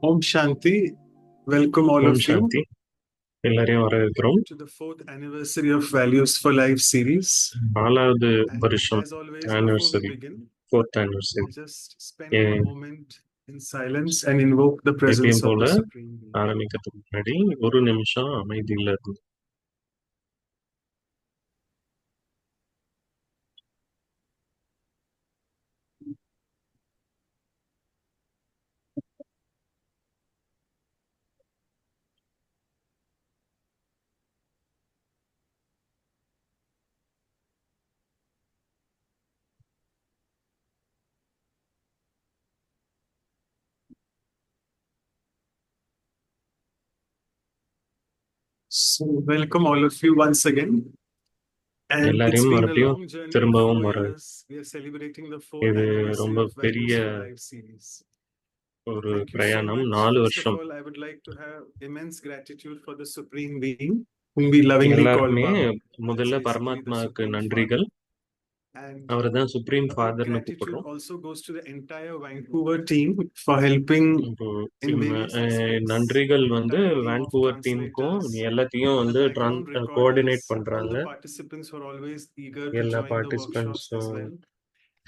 Om Shanti. Welcome all Om of you Shanti. எல்லாரையும் வரவேற்கிறோம். to the fourth anniversary of Values for Life series. 4வது And வருஷம் as always, before we anniversary, begin, 4th anniversary. we'll just spend a moment in silence and invoke the presence எப்பயும் of போல the Supreme Being. ஆரம்பிக்கிறதுக்கு முன்னாடி ஒரு நிமிஷம் அமைதியில் இருந்து So, welcome all of you once again. And it's எல்லாரையும் been a மறுபடியும் long journey of திரும்பவும் 4 வர years. We are celebrating the fourth இது anniversary ரொம்ப of பெரிய Values for Life series. ஒரு Thank you so பிரயாணம். much. 4 First of வருஷம். all, I would like to have immense gratitude for the Supreme Being, whom we lovingly call எல்லாருமே Baba. முதல்ல That's basically the பரமாத்மாவுக்கு Supreme நன்றிகள். Father. And அவர் தான் supreme our ஃபாதர்னு gratitude கூப்பிடுறோம். also goes to the entire Vancouver team for helping இப்போ in various aspects. நன்றிகள் வந்து Entire team of Vancouver டீமுக்கும் translators, எல்லாத்தையும் வந்து the background recorders, coordinate all பண்றாங்க. the participants who are always eager to எல்லா join the workshops as பார்ட்டிசிபென்ட்ஸும் well.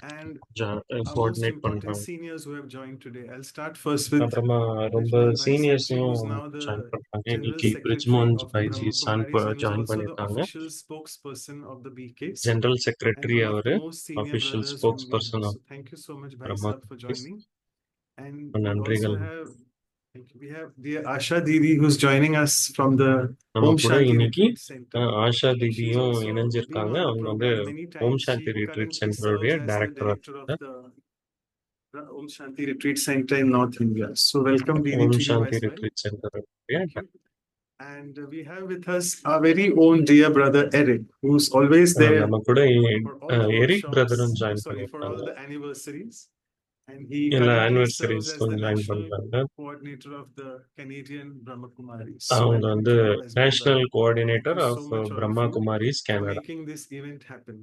And our most coordinate important பண்றாங்க. seniors who have joined today. I'll start first with அப்புறமா ரொம்ப Bhai Secretary, சீனியர்ஸையும் who's now the join பண்றாங்க. General இன்னைக்கு Secretary பிரிஜ்மோன் of பைஜி Brahma Kumaris, and who's join also the பண்ணிருக்காங்க. official spokesperson of the BKs, general and secretary one of அவரு, the most senior official brothers spokes whom we have. Person So of thank you so much, Bhai Brahma Sahab, for Kumari's. joining. And we also நன்றிகள். have, we have dear Asha Didi, who's joining us from the நம்ம Om கூட Shanti இன்னைக்கு Retreat Center. Asha She's தீதியும் also been இணைஞ்சிருக்காங்க. on the அவங்க வந்து program many Om times. Shanti She retreat currently சென்டருடைய serves as the டைரக்டரா director of இருக்காங்க. the Om Shanti Retreat Center in North India. So welcome Didi Om to you Shanti as well. Retreat சென்டருடைய Thank you. And we have with us our very own dear brother Eric, who's always there நம்ம கூட for all the Eric workshops, பிரதரும் join for all பண்ணிருக்காங்க. the anniversaries. And he எல்லா currently serves as the ஆனிவர்சரிஸ்க்கும் join national பண்றாங்க. coordinator of the Canadian Brahma Kumaris. அவங்க Welcome வந்து to you as well, national brother. Coordinator Thank you of so much, all of Brahma you, Kumaris for Canada. making this event happen.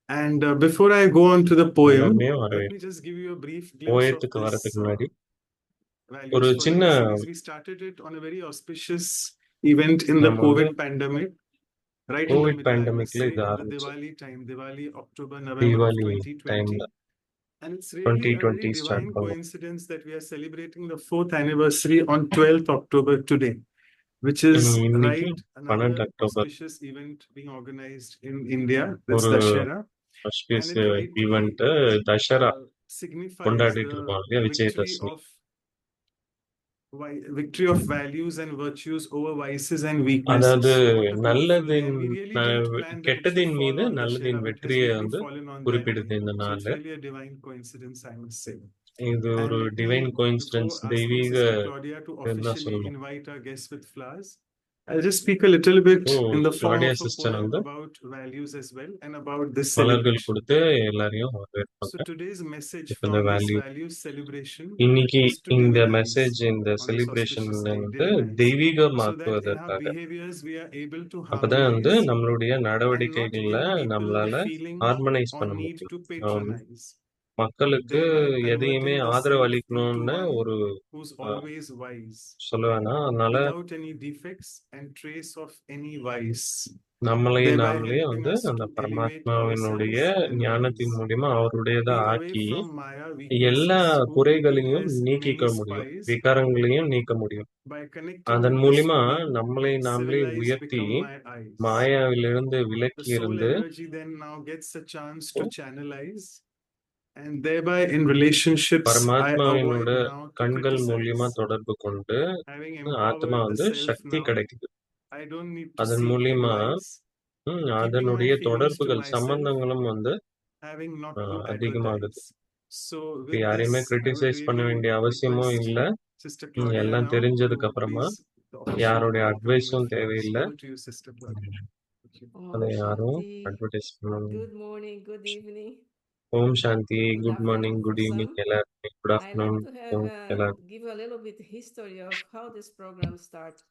And before I go on to the poem, எல்லாருமே let me just give you a brief glimpse of போயத்துக்கு this வரதுக்கு முன்னாடி Values ஒரு for சின்ன Life series. We started it on a very auspicious event in the நம்ம வந்து COVID pandemic, right in the Covid middle, I must பேண்டமிக்ல say, இது in the ஆரம்பிச்சு Diwali time, Diwali, October, November of Deepavali 2020. டைம்ல And it's really a very 2020 start divine பண்ணோம். coincidence that we are celebrating the fourth anniversary on 12th October today, which is இன்னைக்கு right 12 another October auspicious event being organized in India. That's ஒரு Dashera. And auspicious it rightly event Dussehra signifies கொண்டாடிட்டு the இருக்கோம் இல்லையா, victory Vijayadashami. of values and virtues over vices and அதாவது weaknesses. What a beautiful நல்லதின் day. And we really didn't plan that it should கெட்டதின் மீது fall on நல்லதின் Dashera, but it has வெற்றியை really வந்து fallen on that குறிப்பிடுது day. இந்த So it's நாள். really a divine coincidence, I must say. இது And ஒரு let me, divine before coincidence, asking தெய்வீக Sister Claudia to இதுன்னு தான் officially சொல்லணும். invite our guests with flowers, I'll just speak a little bit in the form Claudia of a sister poem வந்து about values as well and about this மலர்கள் celebration. கொடுத்து எல்லாரையும் So வரவேற்பாங்க. today's message இப்ப இந்த from this value values celebration இன்னைக்கு is to இந்த divinize message, இந்த on this celebration auspicious day, வந்து divinize, so that in our தெய்வீகமாக்குவதற்காக. behaviors we are able to அப்பதான் வந்து harmonize நம்மளுடைய and not நடவடிக்கைகள்ல give people நம்மளால the feeling ஹார்மனைஸ் or பண்ண need முடியும். to patronize, மக்களுக்கு thereby எதையுமே converting the ஆதரவு self into அளிக்கணும்னு one ஒரு who's always wise, சொல்ல வேணாம். அதனால without any defects and trace of any vice, நம்மளையும் thereby நாமளே helping வந்து us அந்த to elevate பரமாத்மாவினுடைய ourselves and ஞானத்தின் rise, மூலியமா அவருடையதா being away ஆக்கி from Maya எல்லா weaknesses, who indeed குறைகளையும் has நீக்கிக்க many முடியும், spies. விகாரங்களையும் நீக்க முடியும். By connecting அதன் with the மூலியமா Supreme, நம்மளை நாமளே civil eyes உயர்த்தி become my eyes. மாயாவிலிருந்து The விலக்கி soul இருந்து energy then now gets a chance to channelize, and thereby in relationships I பரமாத்மாவினோட avoid now to கண்கள் மூலியமா criticize. தொடர்பு கொண்டு Having ஆத்மா empowered the வந்து self சக்தி now, கிடைக்குது. I don't need to அதன் seek மூலியமா advice, keeping my அதனுடைய feelings to தொடர்புகள் myself, சம்பந்தங்களும் வந்து having not to அதிகமாகுது. advertise. So இப்ப with யாரையுமே this, I would கிரிட்டிசைஸ் பண்ண really வேண்டிய அவசியமும் request இல்ல. Sister Claudia எல்லாம் now தெரிஞ்சதுக்கு to அப்புறமா please the official யாருடைய welcoming with அட்வைஸும் flowers. தேவையில்லை. Over to you, Sister Claudia. Thank you. அதை Om யாரும் Shanti. அட்வர்டைஸ் பண்ணணும். Good morning, good evening. Om Shanti, Good good morning, afternoon for good evening some. எல்லாருமே. Good I like afternoon to have எல்லாரும். give a little bit history of how this program started.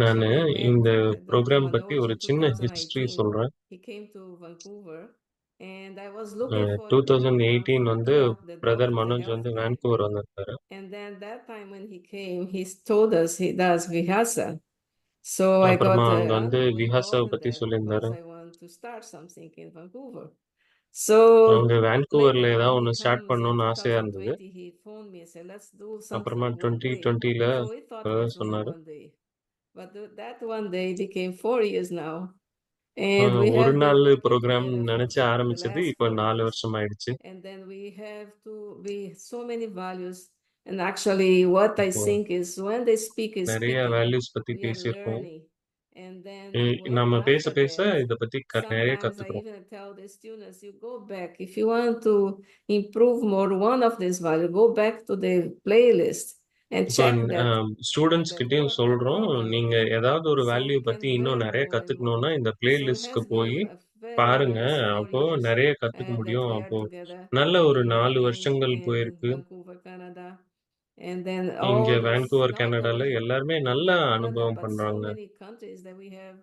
நானு Actually, he went, இந்த I don't programme even know, பத்தி ஒரு it's சின்ன history 2018. சொல்றேன். He came to Vancouver, and I was looking for a 2018 program வந்து to help the brother doctors, the Manoj வந்து healthcare. Vancouver வந்திருந்தாரு. And then that time when he came, he told us he does Vihasa. So I அப்புறமா got அங்க வந்து I'm விஹாசாவை involved in பத்தி that சொல்லியிருந்தாரு. because I want to start something in Vancouver. So அங்க later வான்கூவர்ல on, ஏதாவது he ஒன்று start comes in பண்ணணும்னு ஆசையா இருந்தது. 2020. He phoned me and said, "Let's do அப்புறமா something one day." 2020ல So we thought it was only சொன்னாரு. one day, but that one day became 4 years now, and we ஒரு have been நாள் working program together for நினைச்சு the ஆரம்பிச்சது last இப்போ 4 4 years. வருஷம் ஆயிடுச்சு. And then we have to be so many values. And actually, what I இப்போ think is when they speak is நிறைய speaking, values பத்தி we are பேசியிருக்கோம். learning. And then நம்ம பேச after பேச that, இத பத்தி நிறைய sometimes I கத்துக்கிறோம். even tell the students, you go back. If you want to improve more one of these values, go back to the playlist and இப்போ check that students கிட்டயும் what சொல்றோம், program you நீங்க did. ஏதாவது ஒரு So we value can பத்தி இன்னும் learn நிறைய more and more. கத்துக்கணும்னா இந்த So it பிளேலிஸ்ட்க்கு has போய் been a very, பாருங்க. nice 4 அப்போ years நிறைய கத்துக்க that முடியும். we are அப்போ together நல்ல ஒரு 4 here வருஷங்கள் in போயிருக்கு. Vancouver, Canada. And then இங்க all those, வான்கூவர் not கனடால only எல்லாருமே in நல்ல Canada, அனுபவம் but so பண்றாங்க. many countries that we have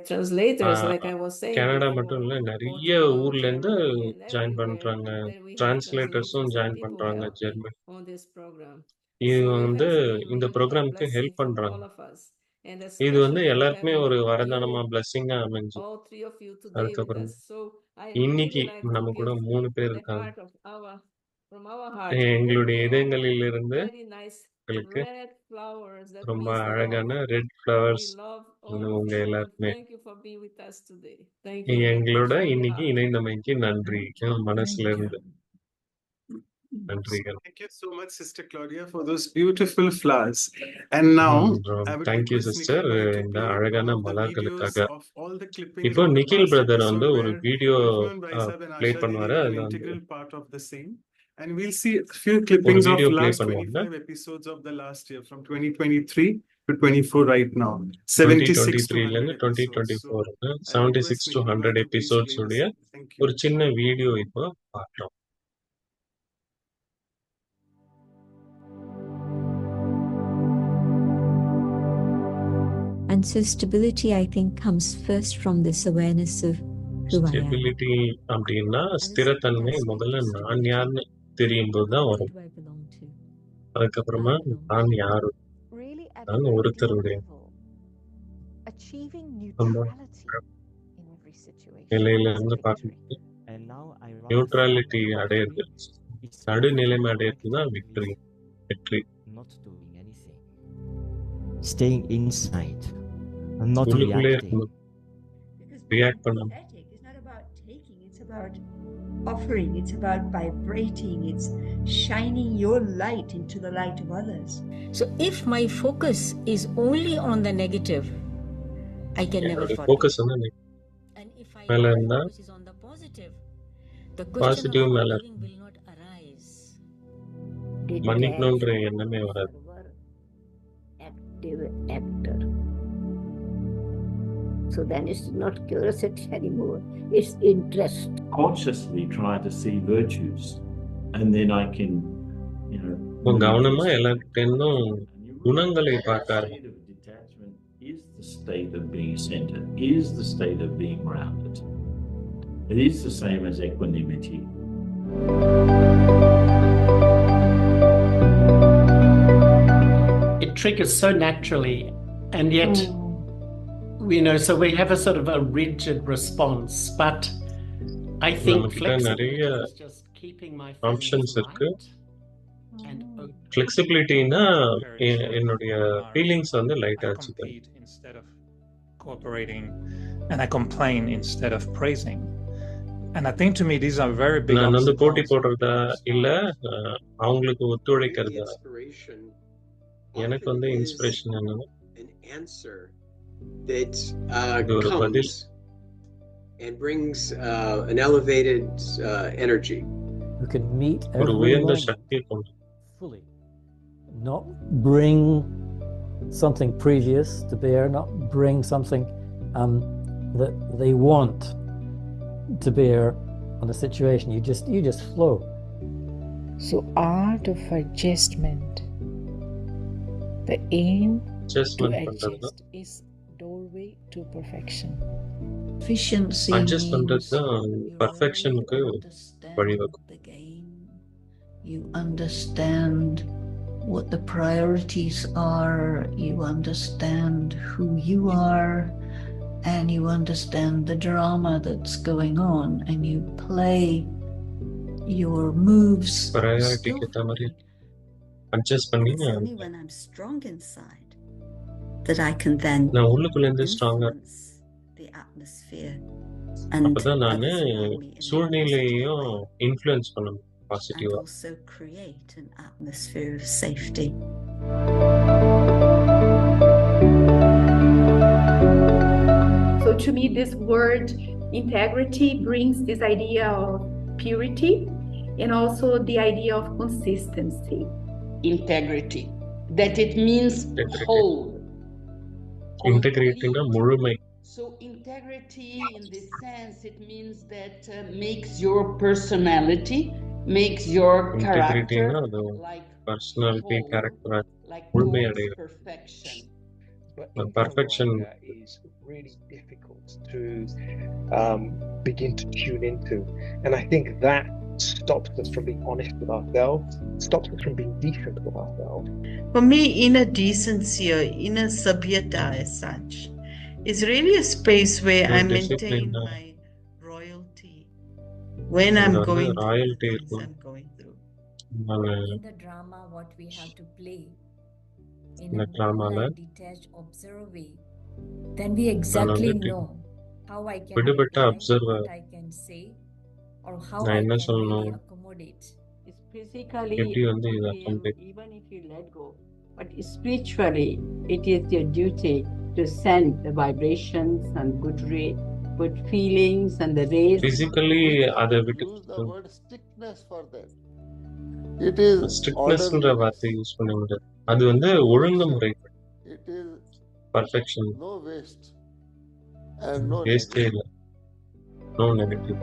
translators, like I was saying Canada before, மட்டும் இல்ல, நிறைய Portugal, ஊர்ல இருந்து Germany, and ஜாயின் everywhere பண்றாங்க. that we have டிரான்ஸ்லேட்டர்ஸும் translators and join people பண்றாங்க helping German. on this program. இது So it வந்து has been இந்த really a ப்ரோக்ராமுக்கு blessing ஹெல்ப் for பண்றாங்க. all of us, and இது வந்து especially for எல்லாருக்குமே having ஒரு you, வரதானமா பிளஸ்ஸிங்கா அமைஞ்சு. all 3 of you today with அதுக்கப்புறம் us. So I இன்னைக்கு really like to நம்ம கூட give 3 பேர் from the இருக்காங்க. heart of from our heart, எங்களுடைய goodwill, இதயங்களிலிருந்து very nice உங்களுக்கு red flowers that ரொம்ப means the love. அழகான red We flowers love all of உங்க you, and எல்லாருக்குமே. thank you for being with us today. Thank you very எங்களோட much from the இன்னைக்கு heart. இணைந்தமைக்கு நன்றி. மனசுல இருந்து நன்றிகள். Thank you so much, Sister Claudia, for those beautiful flowers. And now I would thank you request sister, Nikhil Bhai to இந்த play one அழகான of the videos மலர்களுக்காக. of all the clippings இப்போ of the Nikhil past brother episode வந்து ஒரு where video Review Bhai Sahab and play Asha Didi பண்ணுவாரு. were an அதுல வந்து integral part of the same. And we'll see a few ஒரு clippings of video play last பண்ணுவாங்க. 25 episodes of the last year from 2023 to 24 right now. 76 to 2023ல 100 இருந்து episodes. So 2024 I'll 76 request to Nikhil 100 Bhai to please episodes play the உடைய same. Thank you. ஒரு சின்ன video இப்போ பார்க்கலாம். And so stability, I think, comes first from this awareness of who I am. Stability அப்படின்னா ஸ்திரத்தன்மை முதல்ல நான் யாருன்னு தெரியும் போது தான் Who வரும். do I belong to? அதுக்கப்புறமா நான் யாரு, Really at a நான் very ஒருத்தருடைய deep level, achieving நம்ம neutrality in every situation நிலையில is a இருந்து victory. பார்க்கும்போது And now I rather neutrality say அடையிறது, victory is நடுநிலைமை feeling அடையிறது தான் like வெற்றி. வெற்றி not doing anything, staying inside and not உள்ளுக்குள்ளே reacting. இருக்கணும், Because ரியாக்ட் being பண்ணணும். empathetic is not about taking, it's about offering, it's about vibrating, it's shining your light into the light of others. So if my focus is only on the negative, I can never என்னோட forgive. Focus வந்து And if மேல my இருந்தா focus is on the positive, the question positive of மேல forgiving will not arise. மன்னிக்கணுன்ற எண்ணமே வராது. Active actor. So then it's not curiosity anymore, it's interest. Consciously try to see virtues, and then I can, இப்போ கவனமா எல்லார்கிட்ட இருந்தும் குணங்களை பார்க்க ஆரம்பிக்கும். state of detachment is the state of being centered, is the state of being grounded. It is the same as equanimity. It triggers so naturally, and yet, so we have a sort of a rigid response. But I think நம்மகிட்ட flexibility நிறைய is just keeping my options feelings இருக்கு. light and open. ஃபிளெக்சிபிலிட்டினா என்னுடைய feelings வந்து லைட்டா I வச்சுக்கேன். compete instead of cooperating, and I complain instead of praising. And I think to me these are very big நான் வந்து opposite போட்டி poles. போடுறதா இல்ல அவங்களுக்கு ஒத்துழைக்கிறதா. எனக்கு வந்து இன்ஸ்பிரேஷன் என்னன்னா an answer that இது ஒரு பதில், comes and brings an elevated energy. You can meet ஒரு every உயர்ந்த moment சக்தியை கொண்டு fully, not bring something previous to bear, not bring something that they want to bear on a situation. You just flow. So art of adjustment. The aim adjustment பண்றதுன்னா adjust is doorway to perfection. Efficiency adjust பண்றது means தான் you really பர்ஃபெக்ஷனுக்கு understand வழிவகுக்கும். the game. You understand what the priorities are. You understand who you are. And you understand the drama that's going on. And you play your moves ப்ரையாரிட்டிக்கு ஏற்ற மாதிரி adjust பண்ணி It's only when I'm strong inside that I can then நான் உள்ளுக்குள்ள இருந்து ஸ்ட்ராங்கா influence the atmosphere and அப்பதான் நான் others around me in a positive சூழ்நிலையையும் way, இன்ஃப்ளூயன்ஸ் பண்ணணும் and பாசிட்டிவா. also create an atmosphere of safety. So to me, this word integrity brings this idea of purity and also the idea of consistency. Integrity, that it means Integrity. whole. இன்டெகிரேட்டினா முழுமை. So integrity in this sense, it means that makes your personality, makes your character இன்டெகிரிட்டினா அது like personality whole, character like முழுமை towards அடையும். perfection. But The income perfection like that is really difficult to begin to tune into, and I think that stops us from being honest with ourselves, stops us from being decent with ourselves. For me, inner decency or inner sabhyata as such is really a space where I maintain my royalty when I'm going through royalty the things இருக்கும். I'm going through. In the drama, what we have to play in இந்த a ட்ராமால cool and detached observer way, then we exactly know how I can விடுபட்ட reply, observer what I can say, or how நான் I என்ன can really சொல்லணும், accommodate. It's physically எப்படி வந்து இதை okay, accommodate even if you let go, but spiritually, it is your duty to send the vibrations and good feelings and the rays. Physically அதை Use the விட்டு word strictness for that. It is ஸ்ட்ரிக்ட்னஸ்ன்ற orderliness. வார்த்தை use பண்ண முடியாது. அது வந்து ஒழுங்குமுறை, It is perfection, no waste and no வேஸ்டே negative. இல்லை, no negative.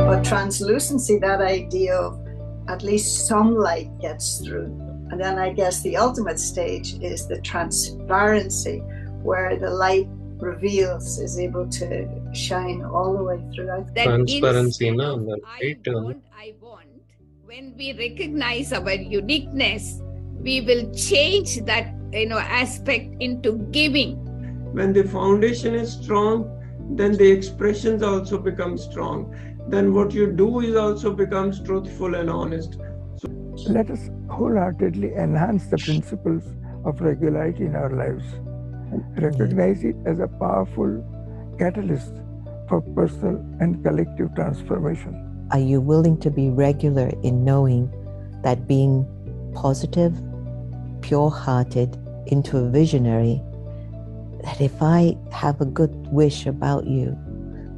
But translucency, that idea of at least some light gets through. And then I guess the ultimate stage is the transparency, where the light reveals, is able to shine all the way through. டிரான்ஸ்பரன்சினா அந்த light வந்து I want, when we recognize our uniqueness, we will change that aspect into giving. When the foundation is strong, then the expressions also become strong. Then what you do is also becomes truthful and honest. Let us wholeheartedly enhance the principles of regularity in our lives. Recognize it as a powerful catalyst for personal and collective transformation. Are you willing to be regular in knowing that being positive, pure-hearted, into a visionary, that if I have a good wish about you,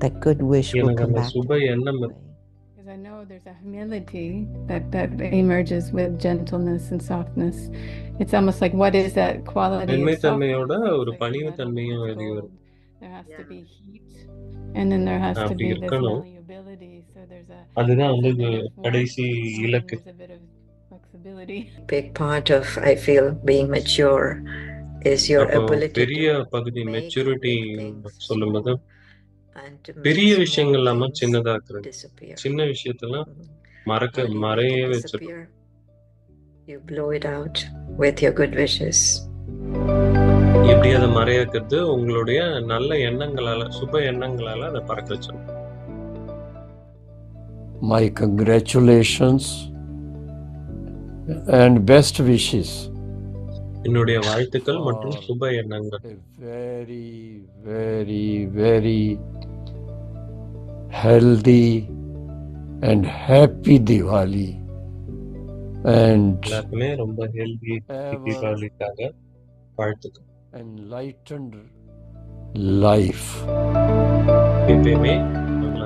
that good wish will எனக்கு come அந்த back. சுப எண்ணம் Because I know there's a humility that emerges with gentleness and softness. It's almost like, what is that quality of மென்மைத்தன்மையோட softness? ஒரு It's like பணிவு metal தன்மையும் with வெளிவரும். gold. There has to be heat, and then there has to அப்படி be this இருக்கணும். malleability. So there's a அதுதான் வந்து bit of warmth, கடைசி and then இலக்கு. there's a bit of flexibility. Big part of, I feel, being mature is your அப்போ ability பெரிய to பகுதி make maturity big things சொல்லும்போது and to பெரிய make small விஷயங்கள் இல்லாம things சின்னதாக்குறது, disappear. சின்ன விஷயத்தெல்லாம் How மறக்க do you make மறைய it வச்சிடும். disappear? You blow it out with your good wishes. எப்படி அதை மறையாக்குறது? உங்களுடைய நல்ல எண்ணங்களால, சுப எண்ணங்களால அதை பறக்க வச்சிடும். My congratulations and best wishes. என்னுடைய வாழ்த்துக்கள் மற்றும் சுப எண்ணங்கள். Very, very, very healthy and happy Diwali. And எல்லாருக்குமே ரொம்ப ஹெல்தி தீபாவளிக்காக வாழ்த்துக்கள். enlightened life. எப்பயுமே நல்ல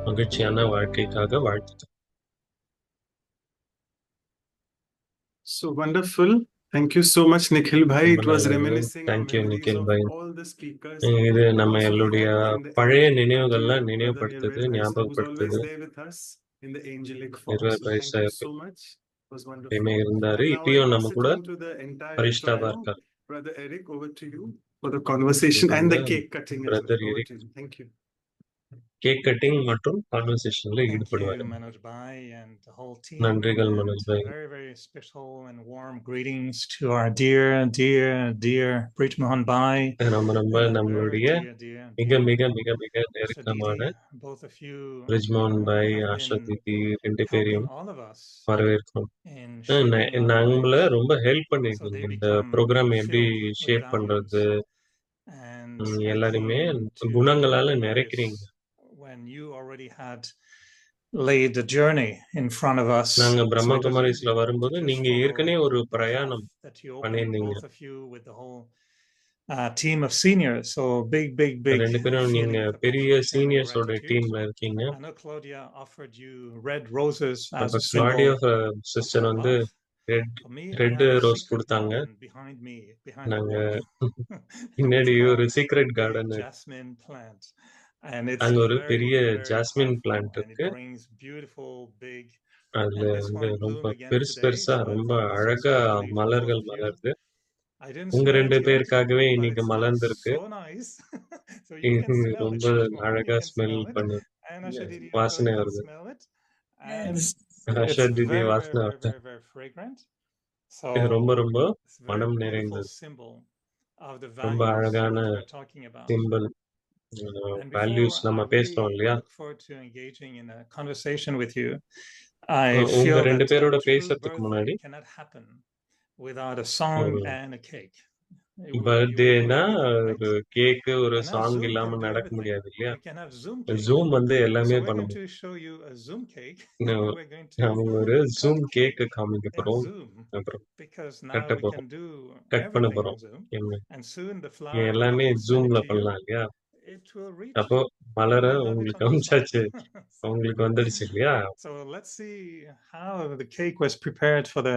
மகிழ்ச்சியான வாழ்க்கைக்காக வாழ்த்துக்கள். So wonderful. Thank you so much, Nikhil Bhai. It was reminiscing of Thank you, memories Nikhil of Bhai. all the speakers. இது and நம்ம also எங்களுடைய honoring the பழைய energy நினைவுகள்லாம் of Brother நினைவுபடுத்துது, Revered Bhai, who's always ஞாபகப்படுத்துது. there with us in the angelic form. Revered So Bhai thank you sir. so much. was wonderful. எப்பயுமே இருந்தாரு. And now I இப்பயும் நம்ம pass it கூட on to the entire பரிஷ்டாவா trio. இருக்காரு. Brother Eric, over to you for the conversation and the நம்ம cake cutting as well. Brother Over Eric to you. Thank you. Cake cutting மற்றும் கான்வர்சேஷன்ல Thank you, ஈடுபடுவாரு. Manoj Bhai and the whole team. நன்றிகள் Manoj And bye. very, very special and warm greetings to our dear Brij Mohan Bhai. நம்ம And our very, நம்மளுடைய very dear மிக மிக மிக மிக Asha நெருக்கமான Didi. Both of you Brijmohan bye, have Asha been Didi 2 helping பேரையும் all of us வரவேற்கிறோம். in shaping our நம்மள lives ரொம்ப ஹெல்ப் so பண்ணிருக்கீங்க. they இந்த become ப்ரோக்ராம் எப்படி filled with ஷேப் values. பண்றது, And I எல்லாருமே came to குணங்களால Brahma Kumaris நிறைக்கிறீங்க. when you already had laid the journey in front of us. நாங்க So Brahma it was குமாரிஸ்ல easy வரும்போது to just நீங்க follow ஏற்கனவே ஒரு the path பிரயாணம் that you opened, பண்ணியிருந்தீங்க. both of you with the whole team of seniors. So big 2 பேரும் நீங்க feelings of பெரிய appreciation and சீனியர்ஸோட gratitude. டீம்ல இருக்கீங்க. I know Claudia offered you red roses as அப்ப a Claudio symbol sister of வந்து love. For me, I red have a rose secret கொடுத்தாங்க. garden behind me, behind the நாங்க wall. பின்னாடி It's ஒரு called secret big garden jasmine plant. And it's அங்க ஒரு very, பெரிய very jasmine powerful plant and it இருக்கு. brings beautiful, big. அதுல And this வந்து one ரொம்ப bloomed again பெருசு today. பெருசா So I ரொம்ப thought this was அழகா lovely for both மலர்கள் of you. மலருது. I didn't உங்க smell 2 it yet, பேருக்காகவே but இன்னைக்கு it smells மலர்ந்திருக்கு. so nice. So you can இது smell it. ரொம்ப Mohan, you அழகா can ஸ்மெல் smell it. பண்ணுது. And Asha Didi also வாசனை can வருது. smell it. And Asha it's Didi very, வாசனை வருது. very fragrant. இது ரொம்ப So ரொம்ப it's a very மனம் beautiful நிறைந்தது. symbol of the ரொம்ப values அழகான that we're talking about. Simple. And values before நம்ம I பேசுறோம் really இல்லையா? look forward to engaging in a conversation with you, I உங்க feel 2 that a பேரோட true பேசுறதுக்கு முன்னாடி birthday cannot happen without a song and a cake. You would பர்த்டேனா agree with that, ஒரு right? Cake ஒரு And now song Zoom இல்லாம can do நடக்க everything. முடியாது இல்லையா? We can have Zoom cake. Zoom வந்து எல்லாமே So we're பண்ண going முடியும். to show you a Zoom cake. No, We're going to அவங்க ஒரு cut ஜூம் cake கேக் காமிக்க in போறோம். Zoom அப்புறம் because கட்ட now we போறோம். can do கட் பண்ண everything on போறோம். Zoom. என்ன And soon the flower, எல்லாமே I will send it ஜூம்ல to you. பண்ணலாம் இல்லையா? It will reach அப்போ you. மலர You will have it உங்களுக்கு on your spot. காமிச்சாச்சு. உங்களுக்கு வந்துடுச்சு இல்லையா? So let's see how the cake was prepared for the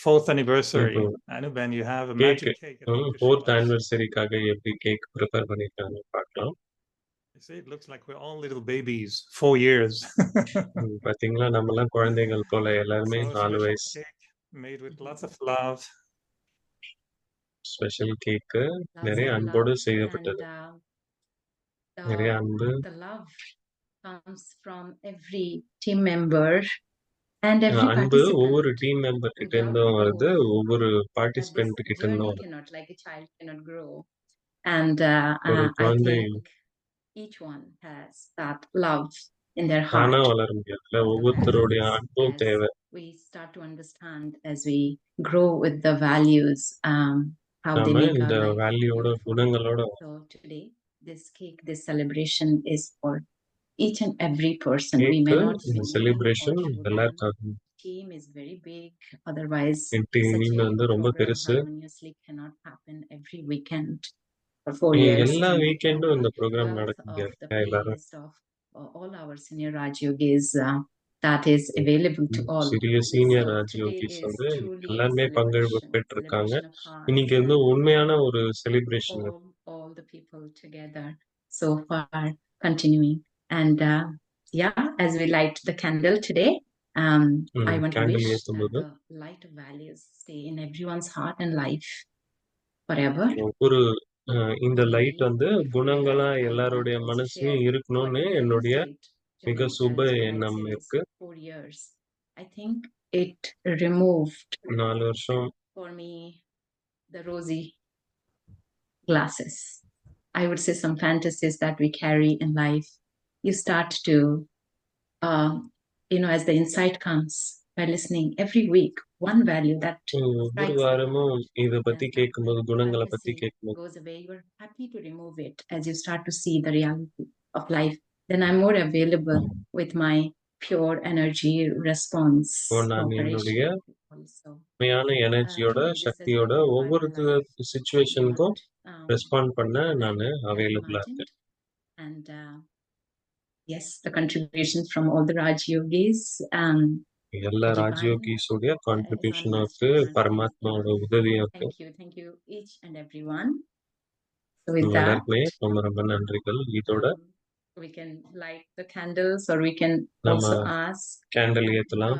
4th anniversary. Anuben, you have a cake magic cake, I think, to show 4th us. ஆனிவர்சரிக்காக எப்படி cake prepare பண்ணிருக்காங்க பார்க்கலாம். You see, it looks like we're all little babies, 4 years. பாத்தீங்களா, நம்ம எல்லாம் குழந்தைகள் போல எல்லாருமே So 4 special வயசு. cake made with lots of love. Special cake Lots நிறைய of அன்போடு love செய்யப்பட்டது. நிறைய அன்பு. the love comes from every team member and every அன்பு participant. ஒவ்வொரு டீம் மெம்பர் கிட்ட We இருந்தும் all வருது, know ஒவ்வொரு that this பார்ட்டிசிபென்ட் கிட்ட journey இருந்தும் வருது. cannot, like a child cannot grow. And ஒரு I குழந்தை think each one has that love in their தானா heart. வளர முடியாதுல்ல, The ஒவ்வொருத்தருடைய values, அன்பும் as தேவை. we start to understand, as we grow with the values, how they நாம make இந்த our life வேல்யூட beautiful. குணங்களோட So today, this cake, this celebration is for each and every person. We may cake not இந்த see you celebration or show them. எல்லாருக்காகவும். Team is very big. Otherwise, team such a வந்து ரொம்ப program பெருசு. harmoniously cannot happen every weekend for 4 years. எல்லா And with வீக்கெண்டும் இந்த the program wealth நடக்க of முடியாது the எல்லாரும். playlist of all our senior Raj Yogis that is available to all. சிறிய senior So today ராஜயோகிஸ் is வந்து truly a எல்லாருமே பங்கு celebration, பெற்றிருக்காங்க. celebration of hearts இன்னைக்கு வந்து and உண்மையான ஒரு celebration. all the people together so far continuing. And yeah, as we light the candle today, I want to candle wish that ஏத்தும்போது the light of values stay in everyone's heart and life forever. ஒவ்வொரு இந்த For light me, வந்து before குணங்களா I want எல்லாருடைய to also மனசுலயும் share what இருக்கணும்னு the என்னுடைய first light மிக journey, சுப that is when I எண்ணம் say this இருக்கு. 4 years, I think it removed 4 வருஷம் for me the rosy glasses. I would say some fantasies that we carry in life. You start to, as the insight comes by listening every week, one value that ஒவ்வொரு strikes the வாரமும் heart, இத பத்தி then கேட்கும்போது, குணங்களை பத்தி fantasy கேட்கும்போது goes away. You're happy to remove it as you start to see the reality of life. Then I'm more available with my pure energy response நான் என்னுடைய cooperation also. உண்மையான எனர்ஜியோட Truly, this has சக்தியோட amplified ஒவ்வொரு my life சிச்சுவேஷனுக்கும் beyond respond பண்ண what நான் I had அவைலபிளா imagined. இருக்கேன். And yes, the contributions from all the Raj Yogis, எல்லா the divine, ராஜயோகிஸோடைய as our கான்ட்ரிபியூஷனும் master இருக்கு, once பரமாத்மாவோட says. உதவியும் இருக்கு. Thank you each and everyone. So with that, எல்லாருக்குமே ரொம்ப ரொம்ப நன்றிகள். இதோட we can light the candles, or we can நம்ம also ask கேண்டில் ஏத்தலாம்.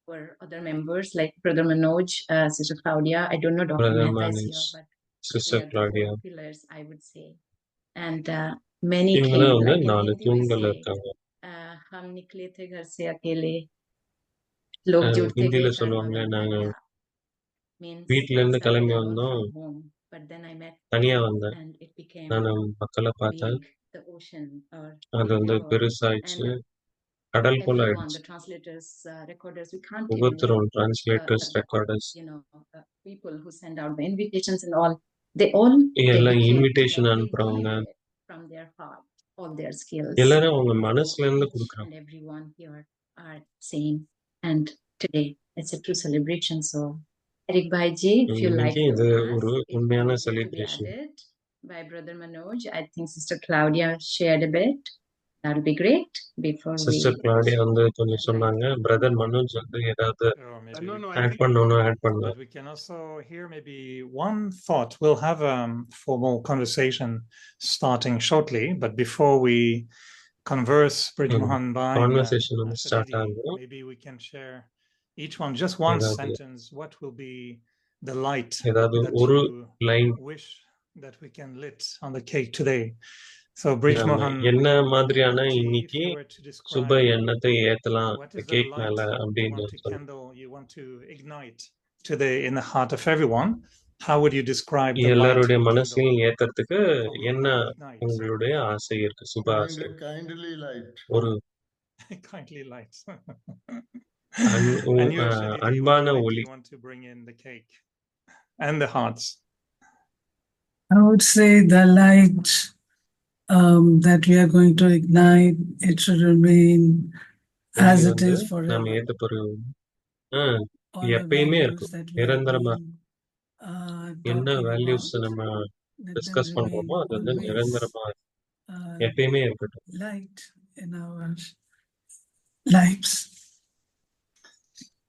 our other members like Brother Manoj, Sister Claudia. I don't know Dr. Brother Mehta is Manish, here, but Sister they are the Claudia. four pillars, I would say. And many இவங்க came, தான் வந்து like in 4 Hindi we தூண்கள் say, இருக்காங்க. हम निकले थे घर से अकेले, लोग जुड़ते ஹிந்தில गए சொல்லுவாங்க कर्मों में, நாங்க yeah. Means வீட்ல I இருந்து started கிளம்பி my work வந்தோம், from home, but then I met தனியா God வந்தேன். and it became நான் மக்களை பார்த்தேன், big, the ocean or அது big வந்து river. பெருசாயிடுச்சு, And கடல் போல everyone, ஆயிடுச்சு. the translators, recorders, we can't even name ஒவ்வொருத்தரும் translators, the recorders, people who send out the invitations and all. They all எல்லாம் dedicate, invitation they அனுப்புறவங்க give it from their heart, all their skills. எல்லாரும் அவங்க So மனசுல இருந்து each கொடுக்குறாங்க. and everyone here are same. And today it's a true celebration. So Eric Bhaiji, if you like இன்னைக்கு the இது mass, ஒரு it உண்மையான needed to be celebration. added by Brother Manoj. I think Sister Claudia shared a bit. That would be great before sister we Claudia வந்து கொஞ்சம் சொன்னாங்க, brother Manoj வந்து ஏதாவது Or maybe No, we no, I can, think add பண்ணணும். but we can also hear maybe one thought. We'll have a formal conversation starting shortly, but before we converse, Brij Mohan Bhai and conversation வந்து Asha start Didi, ஆகும். maybe we can share each one just one ஏதாவது sentence. What will be the light ஏதாவது that ஒரு you line wish that we can lit on the cake today? So Brij Mohan, என்ன மாதிரியான Bhaiji, if இன்னைக்கு you were to சுப describe எண்ணத்தை ஏத்தலாம் what is the cake light மேல you அப்படின்னு want to சொல்லுங்க. kindle, you want to ignite today in the heart of everyone, how would you describe the light எல்லாருடைய you kindle? மனசுலயும் ஏத்துறதுக்கு What will என்ன you ignite? உங்களுடைய ஆசை இருக்கு? சுப ஆசை. Kindly light. ஒரு Kindly light. An- And you, Asha Didi, what அன்பான light do ஒளி. you want to bring in the cake and the hearts? I would say the light that we are going to ignite, it should remain as ஒளி it வந்து is நாம forever. ஏத்த போறோம் All the எப்பயுமே values இருக்கும், that we have நிரந்தரமா. been என்ன talking values about, நம்ம let them டிஸ்கஸ் remain பண்றோமோ அது வந்து always நிரந்தரமா எப்பயுமே இருக்கட்டும். light in our lives.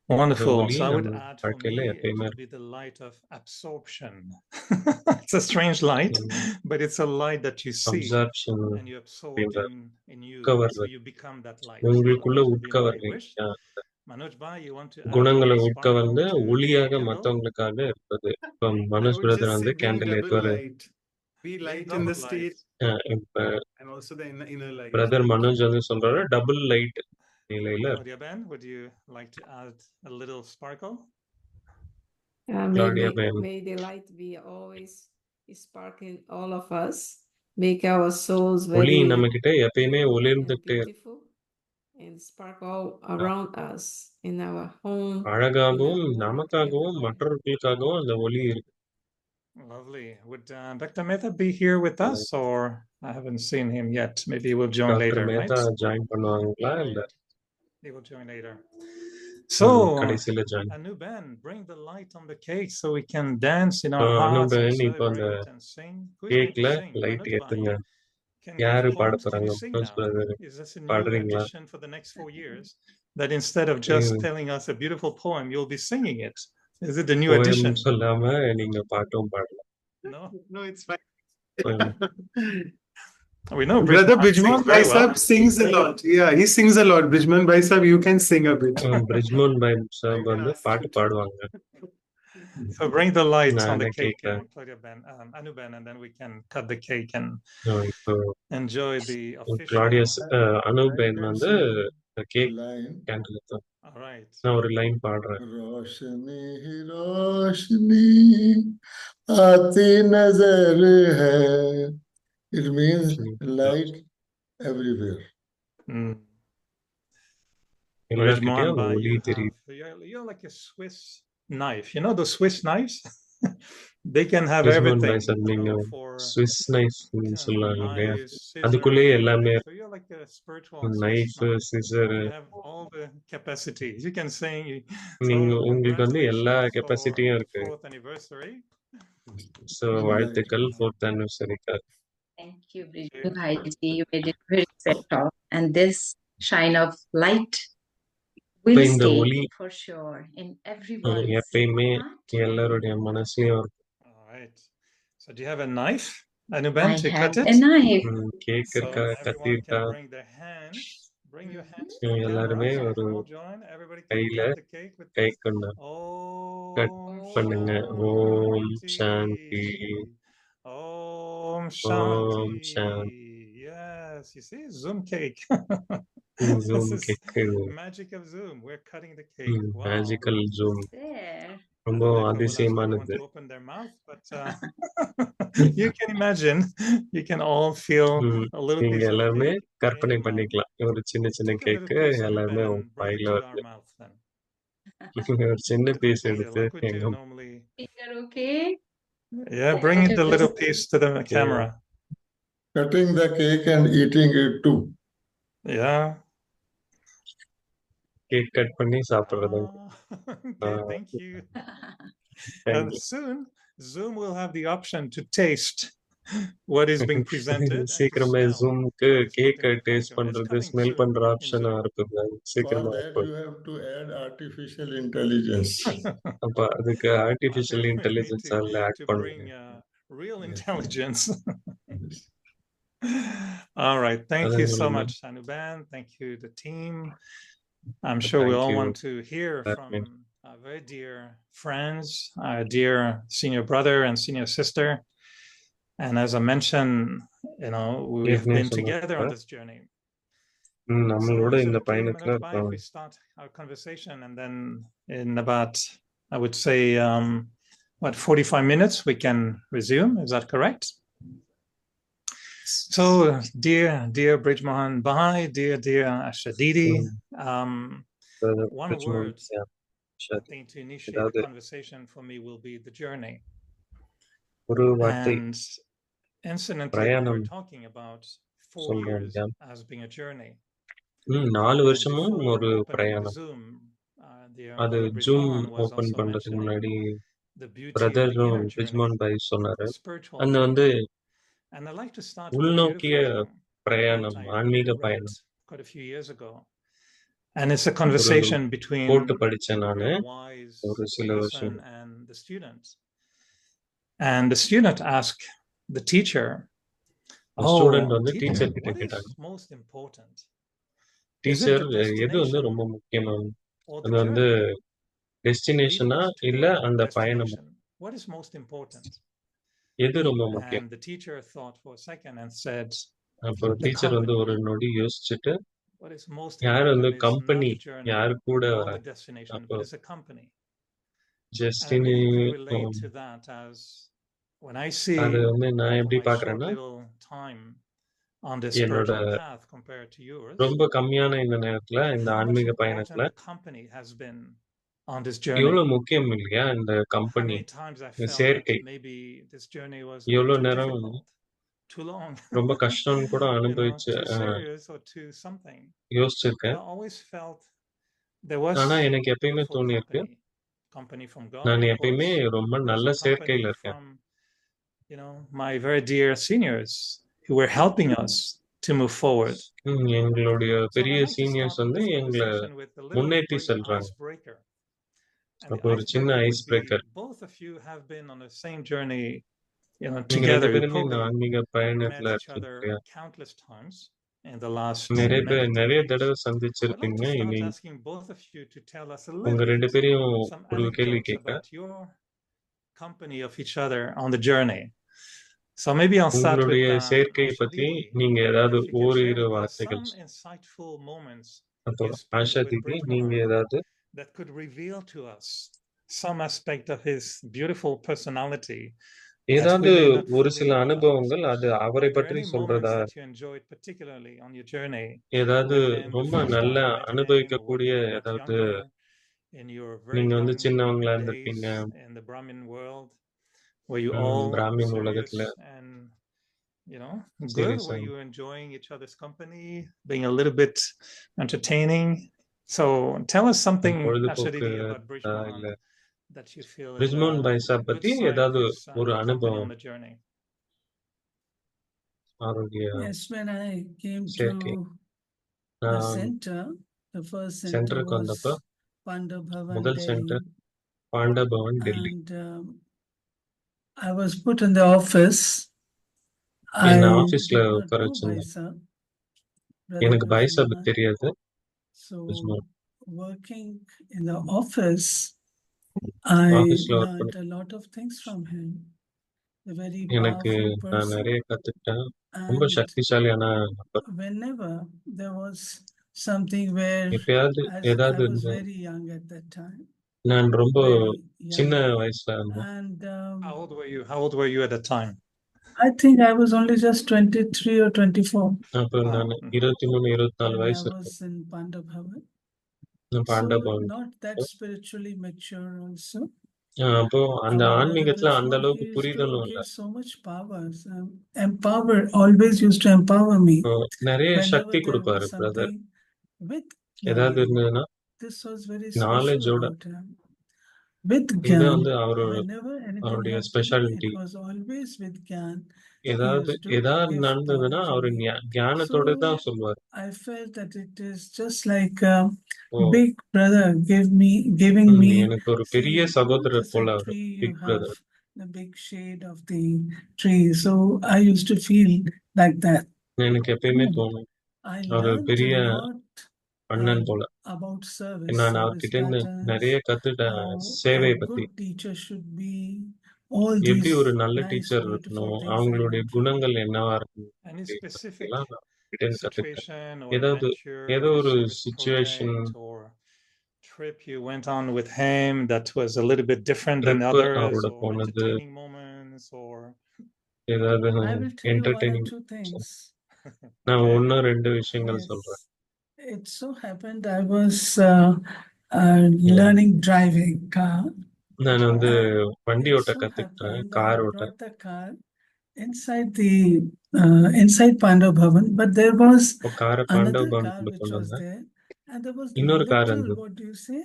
இந்த Wonderful. ஒளி So I would நம்ம add for me, வாழ்க்கையில it எப்பயுமே would be the light of absorption. It's a strange light, but it's a light that you see absorption and you absorb it in you. So உட்கவர்றது, you become that light. உங்களுக்குள்ள That would be my உட்கவர்றீங்க. wish. Manoj Bhai, you want to add குணங்களை a உட்கவர்ந்து sparkle to ஒளியாக kindle? மற்றவங்களுக்காக இருப்பது. இப்போ I Manoj would brother just வந்து say being candle double ஏற்றுவாரு. light. Be light in double the state இப்ப and also the inner light. Brother Manoj வந்து சொல்றாரு double light நிலையில. Claudia Ben, would you like to add a little sparkle? Claudia Ben. May the light be always sparkling all of us, make our souls ஒளி very நம்ம கிட்ட எப்பயுமே and ஒளிர்ந்துகிட்டே beautiful and sparkle around us in our home. அழகாகவும் நமக்காகவும் மற்றவர்களுக்காகவும் அந்த ஒளி இருக்கு. Lovely. Would Dr. Mehta be here with us, or I haven't seen him yet? Maybe he will join doctor later, Mehta right? Join பண்ணுவாங்களா இல்ல He will join later. So, கடைசியில join. Anu Ben, bring the light on the cake so we can dance in our hearts and அனுபவன் இப்போ அந்த celebrate and sing. Who's going கேக்ல to sing? Light Manoj ஏத்துங்க. Bhai. Can you யாரு give பாட poems? Can போறாங்க? you sing Manoj now? Brother Is this a new பாடுறீங்களா? addition for the next 4 years? That instead of just telling us a beautiful poem, you'll be singing it. Is it a new addition? Poem சொல்லாம நீங்க பாட்டும் பாடலாம். No, No, it's fine. we know Brother Brijman Brijman sings Bhai very well. Sahib sings a lot. Yeah, he sings a lot. Brijman Bhai Sahib, you can sing a bit. Brijmohan Bhai sir வந்து பாட்டு பாடுவாங்க. So bring the light on the நான் cake, கேட்கல. Claudia Ben, Anu Ben, and then we can cut the cake and இப்போ enjoy the official. Claudius அனுபவன் வந்து cake Line. Candle ஏத்தும். All right. நான் ஒரு லைன் பாடுறேன். रोशनी ही रोशनी आती नजर है. It means light everywhere. Brahma எல்லார்கிட்டயும் Kumaris, ஒளி தெரியுது. you're like a Swiss knife. You know those Swiss knives? They can have பிரிஜ்மோன் everything. Bye sir நீங்க For ஸ்விஸ் நைஃப் சொல்லுவாங்க இல்லையா? knives, அதுக்குள்ளேயே scissors, எல்லாமே so you're like a spiritual Swiss knife knife. Scissor You have all the capacities. You can sing. நீங்க So உங்களுக்கு வந்து எல்லா congratulations கெப்பாசிட்டியும் for இருக்கு. 4th anniversary. ஸோ வாழ்த்துக்கள் 4th anniversary-க்காக. Thank you, Brij Bhaiji. You made it very special. And this shine of light will இப்ப இந்த stay ஒளி for sure in everyone's எப்பயுமே heart. எல்லாருடைய மனசுலயும் இருக்கும். All right. So do you have a knife, Anu Ben, I to have cut it? a knife. Cake So இருக்கா? கத்தி everyone இருக்கா? can bring their hands, Bring your hands to இவங்க the camera எல்லாருமே so we ஒரு can all join. Everybody can கையில cut the cake with கை this. கொண்டு cut Om பண்ணுங்க. Om Shanti, Shanti. Om Om Shanti. Shanti. Yes, you see, Zoom cake. This Zoom is cake, magic of Zoom. We're cutting the cake. Wow. Magical Zoom, There. I ரொம்ப don't know if I will ask everyone அதிசயமானது. to open their mouth, but you can imagine, you can all feel a little நீங்க piece of எல்லாருமே cake in கற்பனை your mouth. பண்ணிக்கலாம். ஒரு சின்ன சின்ன Take a little cake piece, எல்லாருமே Anuban, உங்க and bring it வாயில to வருது. our mouth then. ஒரு சின்ன பீஸ் Okay, எடுத்து like we do எங்க normally. Finger okay? Yeah, bring it a little piece to the camera. Cutting the cake and eating it too. Yeah. Cake cut பண்ணி சாப்பிடுறது. Okay, thank you. Thank And you. soon, Zoom will have the option to taste what is being presented and to சீக்கிரமே smell ஜூம்க்கு what is put cake in the taste program. It's பண்றது, coming smell soon பண்ற in ஆப்ஷனா Zoom. இருக்குது. For சீக்கிரமா that, இருக்கும். you have to add artificial intelligence. அப்ப அதுக்கு artificial There we need intelligence அதுல add to பண்ணுங்க. bring real intelligence. All right. Thank அதான் you so சொல்லுங்க. much, Anuban. Thank you, the team. I'm sure we Thank all you. want to hear That from means- our very dear friends, our dear senior brother and senior sister. And as I mentioned, we have ஏற்கனவே been together on சொன்னாங்க. this journey. நம்மளோட So is இந்த it okay, பயணத்துல Manoj Bhai, if இருக்காங்க. we start our conversation and then in about, I would say, 45 minutes, we can resume. Is that correct? So, dear Brij Mohan Bhai, dear Asha Didi, one word I think to initiate the conversation for me will be the journey. ஒரு வார்த்தை And incidentally, we were talking about 4 years as being a journey. 4 And வருஷமும் before ஒரு opening the பிரயாணம். Zoom, dear அது brother Brij zoom Mohan was open also பண்றதுக்கு முன்னாடி mentioning the beauty of the பிரதரும் inner journey, பிரிஜ்மான் பாய் சொன்னாரு. the spiritual அந்த journey. வந்து And I'd like to start with a உள்நோக்கிய beautiful quote பிரயாணம், I ஆன்மீக read பயணம். quite a few years ago. And it's a conversation between கோட்டு படிச்சேன் a நானு very wise ஒரு சில person வருஷம். and the student. And the student asked the teacher, student வந்து teacher, teacher கிட்ட what is கேட்டாங்க. most important? Is it teacher the எது வந்து destination ரொம்ப முக்கியமானது? or அது the வந்து journey டெஸ்டினேஷனா leading us to இல்ல a அந்த பயணம் destination? What is most important? எது ரொம்ப முக்கியம்? And the teacher thought for a second and said, அப்போ the டீச்சர் வந்து company. ஒரு நொடி யோசிச்சுட்டு What is most யார் வந்து important is not company, the journey யார் கூட nor the வராங்க, destination, அப்போ but it's a company. And I ஜஸ்டினி really could relate to that as when I see அது வந்து நான் for எப்படி my short பாக்குறேன்னா, little time on this என்னோட spiritual path compared to yours, ரொம்ப கம்மியான இந்த நேரத்துல இந்த how much ஆன்மீக important பயணத்துல the company has been on this journey. எவ்வளவு முக்கியம் இல்லையா இந்த How company, many times I இந்த felt சேர்க்கை, that maybe this journey was a bit எவ்வளவு too நேரம் difficult, too long, ரொம்ப கஷ்டம்னு கூட அனுபவிச்சு too serious or too something. But யோசிச்சிருக்கேன். I always felt there was ஆனா எனக்கு எப்பயுமே beautiful தோணி இருக்கு, company from God, நான் of எப்பயுமே course. ரொம்ப There's நல்ல a company சேர்க்கையில இருக்கேன். from my very dear seniors who were helping us to move forward. எங்களுடைய So I'd பெரிய like to சீனியர்ஸ் start வந்து this எங்களை conversation with a little முன்னேற்றி brief செல்றாங்க. icebreaker. And அப்போ the ஒரு சின்ன icebreaker ice would be breaker. both of you have been on the same journey, நீங்க ரெண்டு together. You பேருமே இந்த probably ஆன்மீக met பயணத்துல each இருக்கீங்க other இல்லையா? countless times in the last நிறைய many decades. தடவை I'd like சந்திச்சிருப்பீங்க. to start இனி asking both of you to tell us a உங்க little ரெண்டு bit பேரையும் some ஒரு கேள்வி anecdotes கேட்க, about your company of each other on the journey. So maybe I'll start with உங்களுடைய சேர்க்கையை Asha பத்தி Didi. நீங்க ஏதாவது If you can share ஓரிரு with us வார்த்தைகள். some insightful moments அப்போ you spent Asha with Didi, Brij நீங்க Mohan ஏதாவது that could reveal to us some aspect of his beautiful personality that we ஏதாவது may not ஒரு fully சில know about. அனுபவங்கள் அது அவரை Are there பற்றி any moments சொல்றதா, that you enjoyed particularly on your journey ஏதாவது with him ரொம்ப before you நல்ல started meditating or when அனுபவிக்கக்கூடிய you were much ஏதாவது, younger in your very நீங்க வந்து young சின்னவங்களா days இருந்திருப்பீங்க in the Brahmin world? Were you all Brahmin serious உலகத்துல and good? சீரியஸா Were you enjoying each other's company, being a little bit entertaining? So tell us something, Asha பொழுதுபோக்கு Didi, about Brij Mohan இல்ல that you feel is Brijmohan Bhai a sir good பத்தி sign of ஏதாவது his ஒரு company on அனுபவம், the journey. Aarogya Yes, when I came சேர்க்கை. to the நான் center, the first center சென்டருக்கு was வந்தப்ப Panda Bhavan, முதல் Delhi, centre Panda Bhavan, Delhi. and I was put in the office. I என்ன did ஆபீஸ்ல not உட்கார know Bhai வச்சிருந்தேன். sir. Brother எனக்கு பாய் சாப் Brij. தெரியாது. So, Brij. working in the office, I ஆபீஸ்ல work learned a lot of things from him. A very எனக்கு powerful நான் person. நிறைய கத்துக்கிட்டேன். ரொம்ப And சக்திசாலியான நபர். whenever there was something where, எப்பயாவது as ஏதாவது I was இருந்த very young at that time, நான் ரொம்ப very சின்ன young, வயசுல இருந்தேன். and How old were you? How old were you at the time? I think I was only just 23 or 24 அப்ப நான் 23, 24 when I வயசு was இருக்கும். in Pandabhavan. நான் So, பாண்டபவன். not that spiritually mature also. அப்போ அந்த Our brother ஆன்மீகத்துல அந்த Brij, he அளவுக்கு used to புரிதலும் இல்ல. give so much power. Empower, always used to empower me. நிறைய Whenever சக்தி there கொடுப்பாரு was பிரதர். something with ஏதாவது Gyan, இருந்ததுன்னா this was very special நாலேஜோட about him. With இது Gyan, வந்து அவரோட whenever anything அவருடைய happened, speciality. it was always with Gyan. He ஏதாவது used to ஏதாவது give நடந்ததுன்னா power to அவரு me. ஞானத்தோட So தான் சொல்லுவாரு. I felt that it is just like a O big brother giving me, எனக்கு ஒரு see, பெரிய you know, சகோதரர் just போல like அவரு. tree, you big have brother. the big shade of the tree. So I used to feel like that. எனக்கு எப்பயுமே தோணும் I our learned பெரிய a lot அண்ணன் போல. about service, நான் service அவர்கிட்ட இருந்து patterns, நிறைய கத்துட்டேன் how a சேவையை பத்தி. good teacher should be, all எப்படி these ஒரு நல்ல nice, டீச்சர் beautiful இருக்கணும், things I அவங்களுடைய learned from him. குணங்கள் என்னவா இருக்கணும் Any specific எல்லாம் நான் அவர்கிட்ட இருந்து கத்துக்கிட்டேன். situation or ஏதாவது adventure ஏதோ or ஒரு service situation project or trip you went on with him that was a little bit different than trip others, அவரோட or போனது, entertaining moments, or ஏதாவது I will tell you one or entertaining. two things. நான் okay. ஒன்னு ரெண்டு விஷயங்கள் Yes. சொல்றேன். It so happened I was learning driving car, நான் வந்து and வண்டி it ஓட்ட so கத்துக்கிட்டேன், happened I கார் ஓட்ட. brought the car inside Pandav Bhavan, but there was இப்போ காரை another பாண்டவ் car பவனுக்குள்ள which கொண்டு was வந்தேன். there, and there was இன்னொரு கார் little, இருந்தது. what do you say?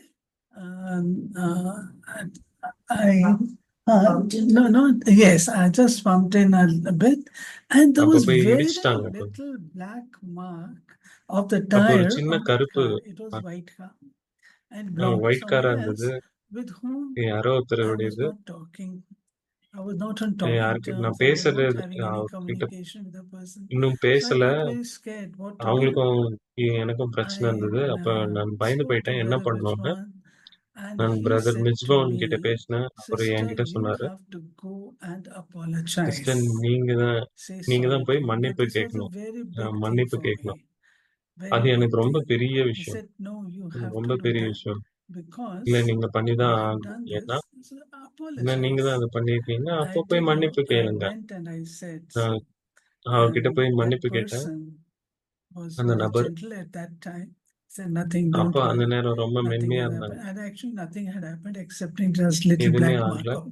I no, not yes. I just bumped in a bit, and there அப்ப was போய் very இடிச்சிட்டாங்க. little black mark of the அப்ப ஒரு tire சின்ன of that கருப்பு car. It was white car, and belonged to white காரா someone else இருந்தது. with whom யாரோ I was ஒருத்தருடையது. not talking. I was not on talking யாருக்கு நான் terms. I was பேசுறது not having any அவர்கிட்ட communication with the person. இன்னும் So I பேசல. got very scared what to do. அவங்களுக்கும் எனக்கும் பிரச்சனை I இருந்தது. அப்ப நான் பயந்து spoke to போயிட்டேன். என்ன Brother பண்ணணும்னு Brij, and நான் he பிரதர் said to மிஜ்பவன் கிட்ட me, பேசினேன். அவரு "Sister, என்கிட்ட you சொன்னாரு, have to go and apologize. Sister நீங்க தான் Say நீங்க sorry தான் போய் to him." But மன்னிப்பு this was a கேட்கணும். very big thing மன்னிப்பு for me. கேட்கணும். Very அது big எனக்கு ரொம்ப thing. பெரிய He விஷயம். said, "No, you அது have ரொம்ப to do பெரிய that விஷயம். because இல்ல நீங்க you பண்ணிதான் have ஆகணும். done ஏன்னா this. So என்ன நீங்க தான் apologize." அதை பண்ணிருக்கீங்க. அப்போ I போய் tell you, மன்னிப்பு I கேளுங்க. went and I said, நான் அவர்கிட்ட and போய் that மன்னிப்பு கேட்டேன். person was அந்த very நபர் gentle at that time. Said nothing, அப்ப don't அந்த worry. நேரம் ரொம்ப Nothing மென்மையா had இருந்தாங்க. happened. And actually nothing had happened excepting just little எதுவுமே black ஆகல. mark.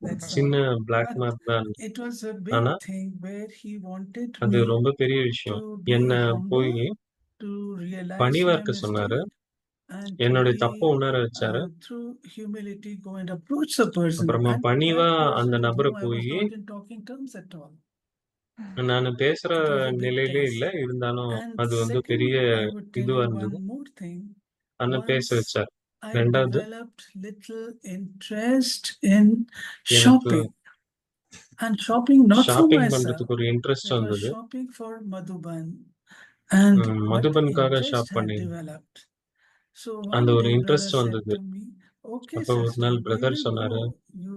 That's all. சின்ன பிளாக் But மார்க் தான் இருந்துச்சு. it was a ஆனா big thing where he wanted அது me ரொம்ப பெரிய விஷயம். to be என்ன போய் humble, to realize பணிவா my இருக்க சொன்னாரு. mistake, and to என்னுடைய be தப்ப உணர வச்சாரு. through humility go and approach the person. அப்புறமா And பணிவா that person அந்த with நபரை whom I was போய் not in talking terms at all. நான் பேசுற It was a big நிலையிலே test. இல்ல. இருந்தாலும் And அது வந்து second, பெரிய I would tell இதுவா you இருந்தது. one more thing. ஆனா பேச Once வச்சார். I ரெண்டாவது developed little interest in எனக்கு shopping. And shopping not for shopping myself. பண்றதுக்கு ஒரு இன்ட்ரெஸ்ட் It was வந்தது. shopping for Madhuban. And that மதுபனுக்காக interest shop had பண்ணி developed. So அந்த one ஒரு day brother இன்ட்ரெஸ்ட் said வந்தது. to me, "Okay, அப்ப ஒரு sister, நாள் we பிரதர் will சொன்னாரு, go.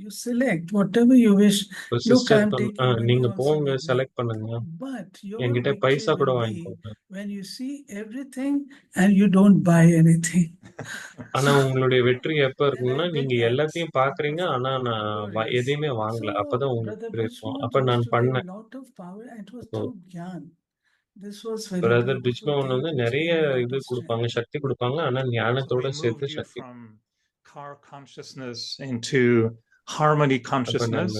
You select whatever you wish. Look, sister I'm taking money நீங்க also போங்க with me. செலக்ட் பண்ணுங்க. But your என்கிட்ட victory பைசா கூட will be வாங்கிக்கோங்க. when you see everything and you don't buy anything." ஆனா உங்களுடைய வெற்றி எப்ப Then I இருக்கும்னா did நீங்க that. எல்லாத்தையும் பாக்குறீங்க. ஆனா நான் Glorious. எதையுமே வாங்கல. So அப்பதான் உங்களுக்கு Brother வெற்றி இருக்கும். Brij அப்ப used நான் to give பண்ணேன். lot of power, and it was through Gyan. This was very brother beautiful பிஜ்மோகன் thing வந்து which நிறைய gave me a lot இது of strength. கொடுப்பாங்க, சக்தி கொடுப்பாங்க. ஆனா So ஞானத்தோட he moved சேர்த்து you Sakthi. from car consciousness into harmony அப்ப நான் consciousness,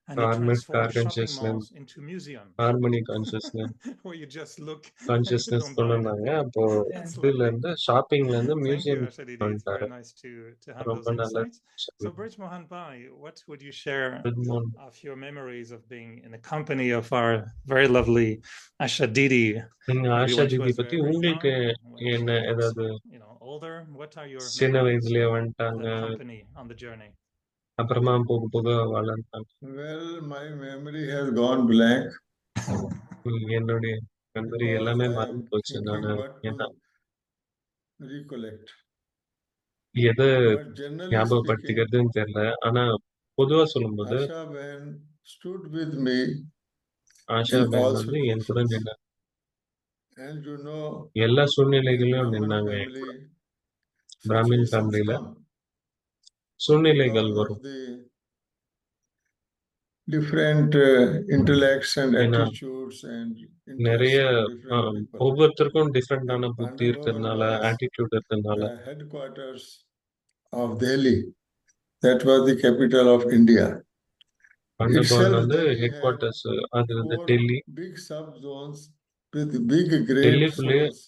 and he car transformed shopping consciousness, malls into museums harmony consciousness, where you just look and you consciousness don't கொண்டு buy வந்தாங்க. anything. அப்போ That's இதுல lovely. இருந்து ஷாப்பிங்ல இருந்து Thank you, museum Asha Didi. It's very வந்துட்டாரு. nice to have ரொம்ப those நல்ல insights. So, Brij Mohan Bhai, what would you share விஷயம். of your memories of being in the company of our very lovely Asha Didi? நீங்க Maybe Asha when she Didi was பத்தி very உங்களுக்கு young, when என்ன she was, ஏதாவது older. What are your சின்ன memories வயசுலயே of வந்துட்டாங்க, that company on the journey? அப்புறமா போக போக வளர்ந்தாங்க. Well, my memory has gone blank. என்னுடைய மெமரி because எல்லாமே I am மறந்து போச்சு. thinking நானு what என்ன to recollect. எத But generally speaking, ஞாபகப்படுத்திக்கிறதுன்னு தெரியல. ஆனா பொதுவா சொல்லும்போது Asha Bahan stood with me Asha in Bahan all வந்து என் கூட situations. நின்னாங்க. And you know, எல்லா in சூழ்நிலைகளிலும் Brahmin நின்னாங்க என் கூட. family, பிராமின் situations ஃபேமிலில come சூழ்நிலைகள் because of வரும். the different intellects and ஏன்னா attitudes and நிறைய interests of different people. ஒவ்வொருத்தருக்கும் டிஃப்ரெண்டான Like புத்தி Pandu இருக்கிறதுனால, Bhavan was ஆட்டிடியூட் இருக்கிறதுனால the headquarters of Delhi. That was the capital of India. பண்டபவன் Itself, வந்து Delhi ஹெட் had குவார்ட்டர்ஸ். அது வந்து 4 Delhi. big subzones with big great டெல்லிக்குள்ளேயே souls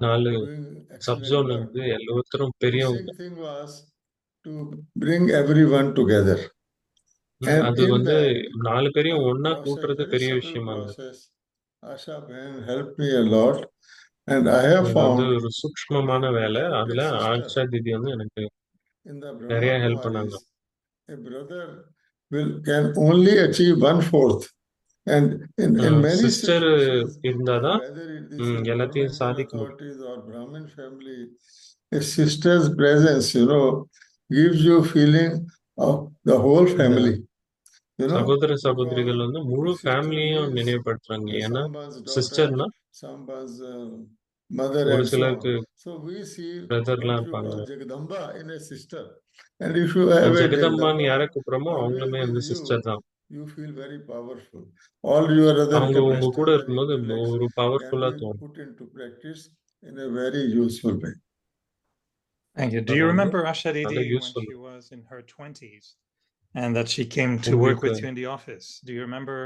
4 doing sub excellent zone work. இருந்து ஒவ்வொருத்தரும் The பெரியவங்க. basic thing was to bring everyone together. And அது in வந்து that 4 பேரையும் ஒண்ணா process, கூட்டுறது very பெரிய subtle விஷயமா இருந்தது. process, Asha Bahan helped me a lot. And I have அது வந்து found ஒரு சூக்ஷ்மமான that வேலை. without a அதுல sister ஆஷா தீதி வந்து எனக்கு in the நிறைய Brahma ஹெல்ப் பண்ணாங்க. Kumaris, a brother can only achieve 1/4. And in many sister situations, இருந்தாதான் whether this is எல்லாத்தையும் governmental சாதிக்க முடியும். authorities or Brahmin family, a sister's presence, gives you feeling of the whole இந்த family. சகோதர Because சகோதரிகள் வந்து முழு sister ஃபேமிலியும் means நினைவுபடுத்துறாங்க. ஏன்னா someone's daughter, சிஸ்டர்னா someone's mother, ஒரு and so சிலருக்கு on. So we see பிரதர்லாம் what you இருப்பாங்க. call Jagadamba in a sister. And if you have a ஜெகதம்பான்னு யாரை Jagadamba கூப்பிடுறோமோ always அவங்களுமே வந்து with சிஸ்டர் தான். you feel very powerful. All your other அவங்க உங்க கூட extraordinary இருக்கும்போது intellects ஒரு can பவர்ஃபுல்லா be தோணும். put into practice in a very useful way. Thank you. Do அது you வந்து remember Asha நல்ல Didi when useful. she was in her 20s and that she came to work உங்களுக்கு with you in the office? Do you remember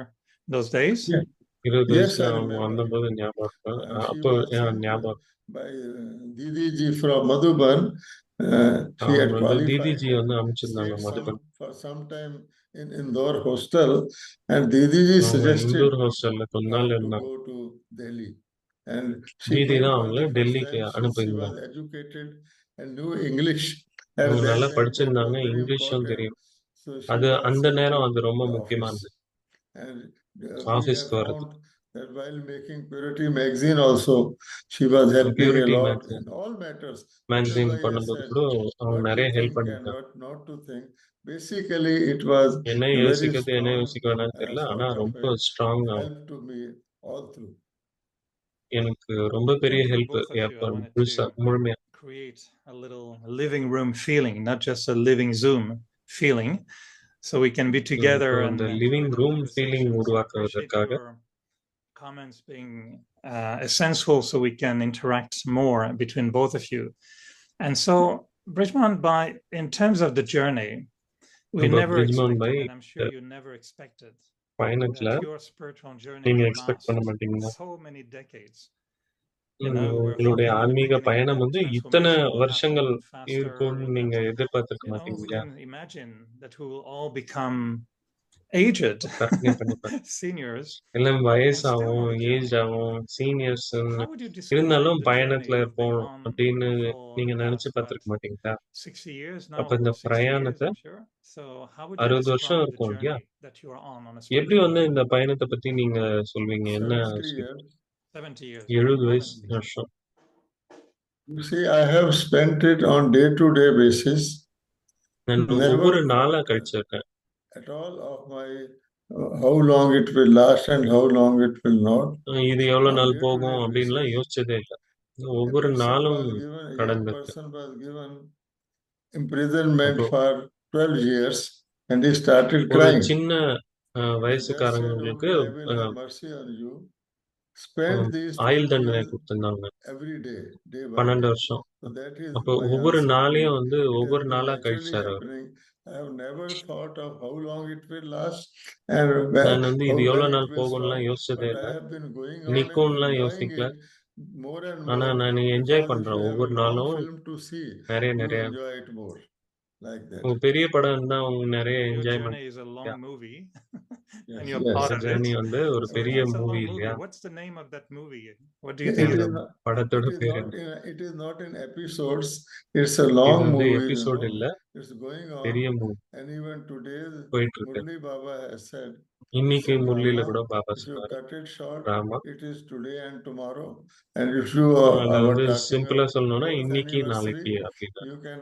those days? Yeah. 20 Yes, வயசுல I அவங்க remember. வந்தபோது ஞாபகம் இருக்கு. She அப்போ was sent ஞாபகம். by Didi ji from Madhuban. She அவங்க had வந்து qualified டிடிஜி வந்து and அனுப்பிச்சிருந்தாங்க stayed Madhuban. for some time in Indore hostel, and Didi ji அவங்க suggested இந்தூர் ஹாஸ்டல்ல கொஞ்ச her நாள் to இருந்தாங்க. go to Delhi. And she Didi went தான் for அவங்கள the first டெல்லிக்கு time since she அனுப்பியிருந்தாங்க. was educated and knew English. At அவங்க that நல்லா time, that படிச்சிருந்தாங்க, was very இங்கிலீஷும் important. தெரியும். So she அது was அந்த sent நேரம் to அது ரொம்ப the முக்கியமா office. இருந்தது. And we ஆபீஸ்க்கு have வர்றது. found that while making Purity magazine also, she was helping a purity lot மேக்ஸின் in all matters. That is மேக்ஸின் why I பண்ணும்போது said, கூட அவங்க what நிறைய to ஹெல்ப் think and பண்ணிருக்காங்க. what not to think. Basically, it was என்ன a very யோசிக்கிறது என்ன strong யோசிக்க வேணாம்னு தெரியல. ஆனா sort of ரொம்ப a strong. help to me all through. எனக்கு ரொம்ப பெரிய Thank you, help both of you. I எப்போ wanted முழுசா to முழுமையா. create a little living room feeling, not just a living Zoom feeling, so we can be together இப்போ and இந்த enjoy living the room feeling conversations. I appreciate உருவாக்குவதற்காக your comments being essential so we can interact more between both of you. And so, Brijman, in terms of the journey, we இப்போ never Brijmohan expected, Bhai and I'm sure you never expected, பயணத்துல that your spiritual journey நீங்க will expect பண்ண last மாட்டீங்க. so many decades. We're உங்களுடைய hoping in the ஆன்மீக beginning பயணம் that வந்து இத்தனை transformation will வருஷங்கள் happen faster, இருக்கும்னு நீங்க that எதிர்பார்த்திருக்க மாட்டீங்க who இல்லையா? can imagine that we will all become aged கற்பனை பண்ணி பாருங்க. seniors எல்லாம் and still வயசாகும், on the age journey. ஆகும், seniors How would you describe இருந்தாலும் the journey பயணத்துல you've been இருப்போம் on அப்படின்னு for நீங்க the நினைச்சு past, பார்த்திருக்க மாட்டீங்களா? 60 years now, அப்ப இந்த 60 years, பிரயாணத்தை I'm sure. So how would you 60 வருஷம் describe the இருக்கும் இல்லையா? journey that you are on a எப்படி spiritual வந்து journey? இந்த பயணத்தை பத்தி நீங்க சொல்வீங்க? என்ன 70 years. 70 years. 70 வருஷம். You see, I have spent it on day-to-day basis. நான் Never ஒவ்வொரு நாளா thought கழிச்சிருக்கேன். at all of my how long it will last and how long it will not. இது எவ்வளவு On நாள் day-to-day போகும் அப்படின்லாம் basis, யோசிச்சதே இல்லை. a ஒவ்வொரு person நாளும் was given, a young கடந்திருக்கு. person was given imprisonment அப்போ for 12 years and he started ஒரு crying. சின்ன And dad said, வயசுக்காரங்களுக்கு okay, I will have mercy on you. Spend these ஆயுள் 12 தண்டனை years கொடுத்திருந்தாங்க. every day, day by 12 day. வருஷம். So that is அப்போ my ஒவ்வொரு answer to நாளையும் you. வந்து It has ஒவ்வொரு been நாளா naturally கழிச்சாரு our. happening. I have never thought of how long it will last and when, நான் வந்து இது when எவ்வளவு it நாள் will போகும்லாம் stop. யோசிச்சதே But I இல்லை. have been going on and நிக்கும்லாம் enjoying யோசிக்கல. it more and ஆனா more நான் enjoy because if பண்றேன். you have ஒவ்வொரு a long நாளும் film to see, நிறைய you நிறைய enjoy it more. Like that. பெரிய படம் இருந்தா அவங்க நிறைய Your enjoyment. journey is a long movie and Yes, you're yes. part of it. Journey வந்து ஒரு So if பெரிய it's a மூவி long இல்லையா? movie, what's the name of that movie? What do you It think? இந்த is not, படத்தோட பேர் என்ன? it is not in episodes. It's a இது long வந்து movie, எபிசோட் இல்ல, It's going பெரிய on. Movie And even today, போயிட்டு இருக்கு. Murli Baba has said, இன்னைக்கு So முரளியில கூட Brahma, பாபா if you சொன்னாரு cut it short, Rama. it is today and tomorrow. And if you அது are வந்து talking சிம்பிளா of சொல்லணும்னா fourth இன்னைக்கு நாளைக்கு anniversary, அப்படின்னா you can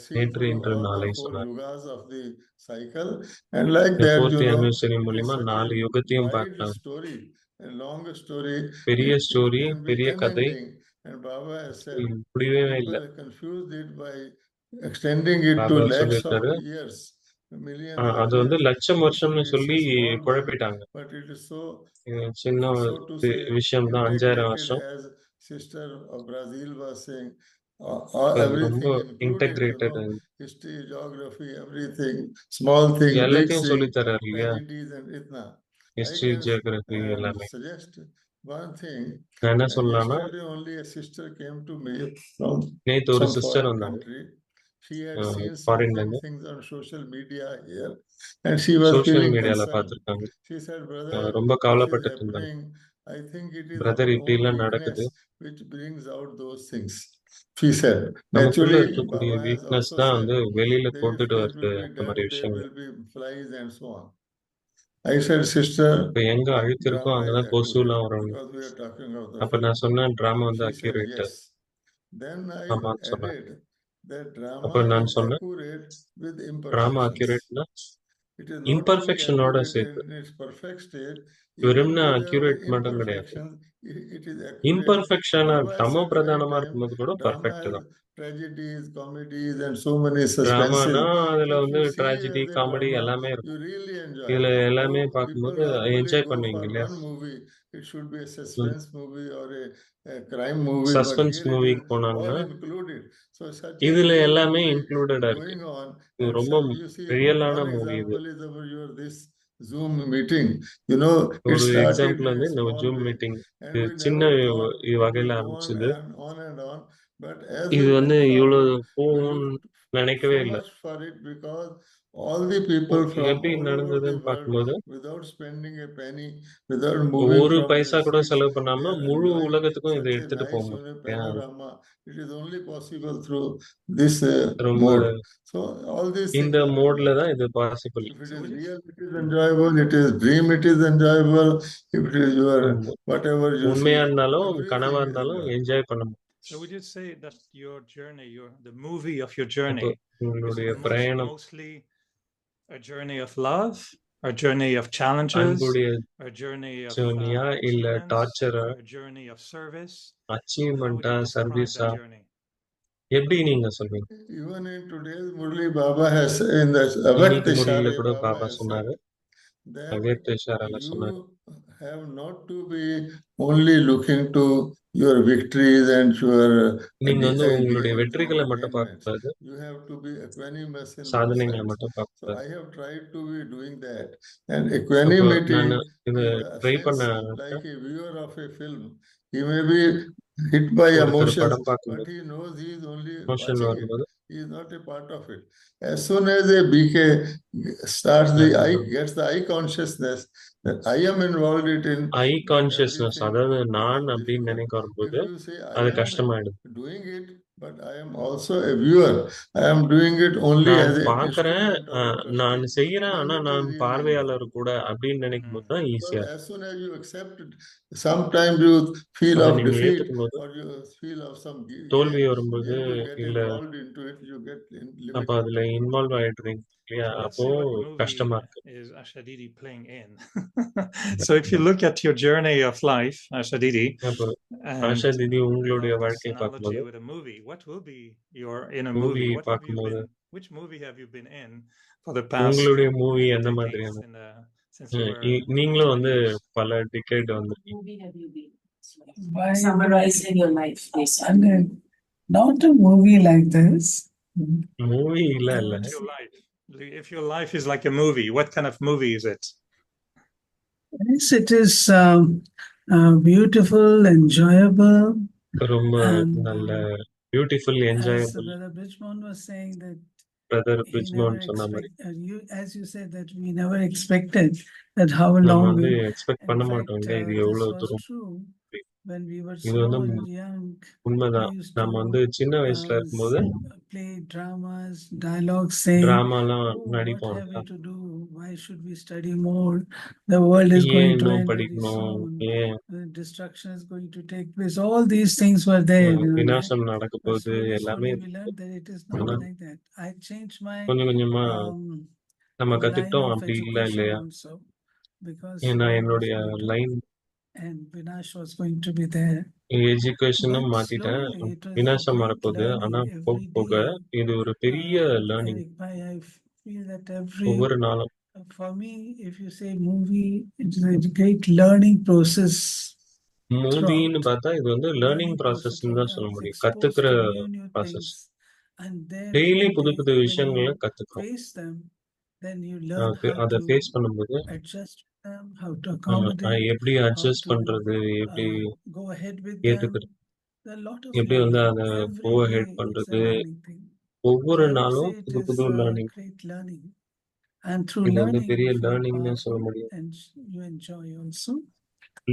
see நேற்று through இன்று all the நாளை 4 சொன்னார். yugas of the cycle. And like இந்த that, fourth you know, anniversary it is மூலியமா such a 4 யுகத்தையும் wide பார்க்கலாம். story, a long story. பெரிய It ஸ்டோரி, can be பெரிய கதை. unending. And Baba has said, முடியவே இல்லை. people confused it by extending it to Baba lakhs of சொல்லியிருக்காரு. years, millions of அது வந்து years. லட்சம் வருஷம்னு Actually, it's சொல்லி a small one, குழப்பிட்டாங்க. but it is so, சின்ன so to say, விஷயம் தான், 5000 integrated, வருஷம். as sister of Brazil was saying, அது ரொம்ப everything included, you integrated. know, history, geography, everything, small thing, big எல்லாத்தையும் thing, சொல்லி தர்றாரு இல்லையா? tragedies and itna. I history, can geography எல்லாமே. suggest one thing. நான் என்ன சொல்லலாம்னா, Yesterday only a sister came to me from நேத்து ஒரு some சிஸ்டர் foreign வந்தாங்க country. She had seen ஃபாரின்ல certain இருந்து. things on social media here, and she was social feeling மீடியால concerned. பார்த்திருக்காங்க. She said, "Brother, ரொம்ப this is கவலைப்பட்டுட்டு இருந்தாங்க. happening. I think it is brother our இப்படி own எல்லாம் weakness நடக்குது. which brings out those things." She said, நமக்குள்ள "Naturally, இருக்கக்கூடிய Baba has weakness also தான் said வந்து வெளியில கொண்டுட்டு there வருது will be அந்த death, மாதிரி there விஷயங்கள். will be flies and so on." I said, "Sister, இப்ப எங்க அழுக்கு இருக்கோ drama is அங்கதான் accurate கொசுலாம் வரும்." because we are talking of the அப்ப film." நான் சொன்னேன், டிராமா வந்து She said, accurate. "Yes." Then I ஆமான்னு சொன்னேன். added that அப்ப drama நான் is சொன்னேன், accurate with drama imperfections. அக்யூரேட்னா It is not only இம்பர்ஃபெக்ஷனோட accurate சேர்த்து. in its perfect state, even வெறும்னா though there are அக்யூரேட் மட்டும் கிடையாது. imperfections, it is accurate. இம்பர்ஃபெக்ஷனா Baba has தமோ said many பிரதானமா times, இருக்கும்போது கூட drama பர்ஃபெக்ட் has தான். tragedies, comedies, and so many suspenses. டிராமானா அதுல If வந்து you see tragedy, as a comedy drama, எல்லாமே you இருக்கும். really enjoy. இதுல எல்லாமே So பார்க்கும்போது people normally என்ஜாய் go பண்ணுவீங்க for இல்லையா? one movie. It should be a suspense movie or a crime movie, but suspense here it மூவிக்கு is போனாங்கன்னா all included. So such a இதுல real எல்லாமே movie இன்க்ளூடடா இருக்கு. going on. இது And ரொம்ப you see, ரியலான one movie இது. example is about your this Zoom meeting. You know, it ஒரு started example in வந்து a இந்த small zoom way, meeting and இது we சின்ன never thought it வகையில will go on ஆரம்பிச்சது. and on and on. But as இது we வந்து move இவ்வளவு forward, we போகும்னு looked நினைக்கவே so இல்லை. much for it because all the people from எப்படி all over the நடந்ததுன்னு world, பார்க்கும்போது without spending a penny, without moving ஒரு from பைசா their கூட seats, செலவு they பண்ணாம are முழு enjoying உலகத்துக்கும் இதை such a எடுத்துட்டு போக nice முடியும். panorama. It is only possible through this ரொம்ப mode. So all these இந்த things are மோட்ல enjoyable. தான் இது possible. If it is real, it is enjoyable. It is dream, it is enjoyable. If it is your whatever you see, உண்மையா இருந்தாலும் கனவா everything is இருந்தாலும் enjoyable. Enjoy பண்ண முடியும். So would you say that your journey, the movie of your அப்போ journey, is உங்களுடைய பிரயாணம் mostly a journey of love, a journey of challenges, அன்புடைய a journey of ஜேர்னியா இல்ல excellence, டார்ச்சரா, a journey of service? அச்சீவ்மெண்டா, describe சர்வீஸா, that journey? எப்படி நீங்க சொல்வீங்க? Even in today's Murli, Baba has in the இன்னைக்கு Avakt முரளியில Ishare, கூட Baba Baba has சொன்னாரு, said that அவ்யக்த இஷாரால சொன்னாரு, you have not to be only looking to your victories and your நீங்க வந்து உங்களுடைய வெற்றிகளை மட்டும் பார்க்க attainments. கூடாது, You have to be equanimous in both சாதனைகளை sides. மட்டும் பார்க்க So கூடாது. I have tried to be doing that. And அப்போ equanimity, நான் இது in the ட்ரை sense பண்ண like a viewer of a film, he may be hit by ஒருத்தர் emotions, படம் but பார்க்கும்போது he knows he is only emotion watching it. வரும்போது He is not a part of it. As soon as a BK starts the eye, gets the eye consciousness that I am involved in I that consciousness, everything அதாவது நான் becomes அப்படின்னு difficult. நினைக்க If வரும்போது you say அது I am கஷ்டமாயிடுது. doing it, but I am also a viewer. I am doing it only நான் as an பார்க்கறேன், instrument or a trustee. நான் செய்யறேன், Then ஆனா it is நான் really பார்வையாளர் enjoyable. கூட அப்படின்னு நினைக்கும் போது தான் Because ஈஸியா as soon as you accept it, sometimes you feel அதை of நீங்க defeat ஏத்துக்கும் போது, or you feel of some தோல்வி gain. வரும்போது Then you get இல்ல involved into it, you get அப்ப limited. அதுல இன்வால்வ் ஆயிடுறீங்க இல்லையா? So let's அப்போ see what movie கஷ்டமா இருக்கு. is Asha Didi playing in. So if you look at your journey of life, Asha Didi, அப்போ and Asha திதி உங்களுடைய this வாழ்க்கையை analogy பார்க்கும்போது, with a movie, what will be your in a movie movie? What have you பார்க்கும்போது been? Which movie have you been in for the past உங்களுடைய movie many எந்த decades மாதிரியான? since you were நீங்களும் வந்து 20 years? பல decade வந்திருக்கீங்க. Movie have you been? By Summarizing your life, please. and then not a movie like this. Movie இல்ல இல்ல. What's your life? If your life is like a movie, what kind of movie is it? Yes, it is beautiful, enjoyable. ரொம்ப And நல்ல beautiful, as enjoyable. Brother Bridgman was saying that brother he பிரிஜ்மோன் never சொன்ன மாதிரி as you said that we never expected that how நம்ம long வந்து we. Expect In பண்ண fact, மாட்டோம் இல்லையா? இது this எவ்வளவு was தூரம். true when we were இது small வந்து and young, we உண்மைதான். used நம்ம வந்து to சின்ன வயசுல இருக்கும்போது play dramas, dialogues saying, டிராமாலாம் "Oh, what நடிப்போம் have we இல்லையா? to do? Why should we study more? The world is ஏன் going to இன்னும் end very படிக்கணும்? soon. ஏன் Destruction is going to take place." All these things were there. விநாசம் நடக்க But போகுது slowly, எல்லாமே slowly we learned that it is not ஆனா like that. I changed my கொஞ்சம் கொஞ்சமா நம்ம line கத்துக்கிட்டோம் of அப்படி இல்லை education இல்லையா? also, because ஏன்னா I was என்னுடைய brought up line and Vinash was going to be there. எஜுகேஷனும் But மாத்திட்டேன். slowly it was a Vinasam great வரப்போகுது. ஆனா learning போக every போக day. இது ஒரு பெரிய learning. Eric, Bhai, I feel that every, ஒவ்வொரு நாளும் for me, if you say movie, it's a great learning process மூவின்னு throughout. பார்த்தா இது வந்து லேர்னிங் Learning process ப்ராசஸ்ன்னு தான் throughout. சொல்ல I was முடியும். exposed கத்துக்கிற to new process. things. And then daily புது one புது day when விஷயங்களை you கத்துக்கிறோம். face them, then you learn how அதை to ஃபேஸ் பண்ணும்போது adjust with them, how to accommodate, எப்படி how அட்ஜஸ்ட் to பண்றது, எப்படி go ahead with them. ஏத்துக்கிறது, There are a lot of எப்படி வந்து learning. அதை Every go day ahead it's a பண்றது, learning thing. ஒவ்வொரு So I would நாளும் say it புது is புது a learning. great learning. And through இது வந்து learning, பெரிய you feel லேர்னிங்னு சொல்ல powerful முடியும். and you enjoy also.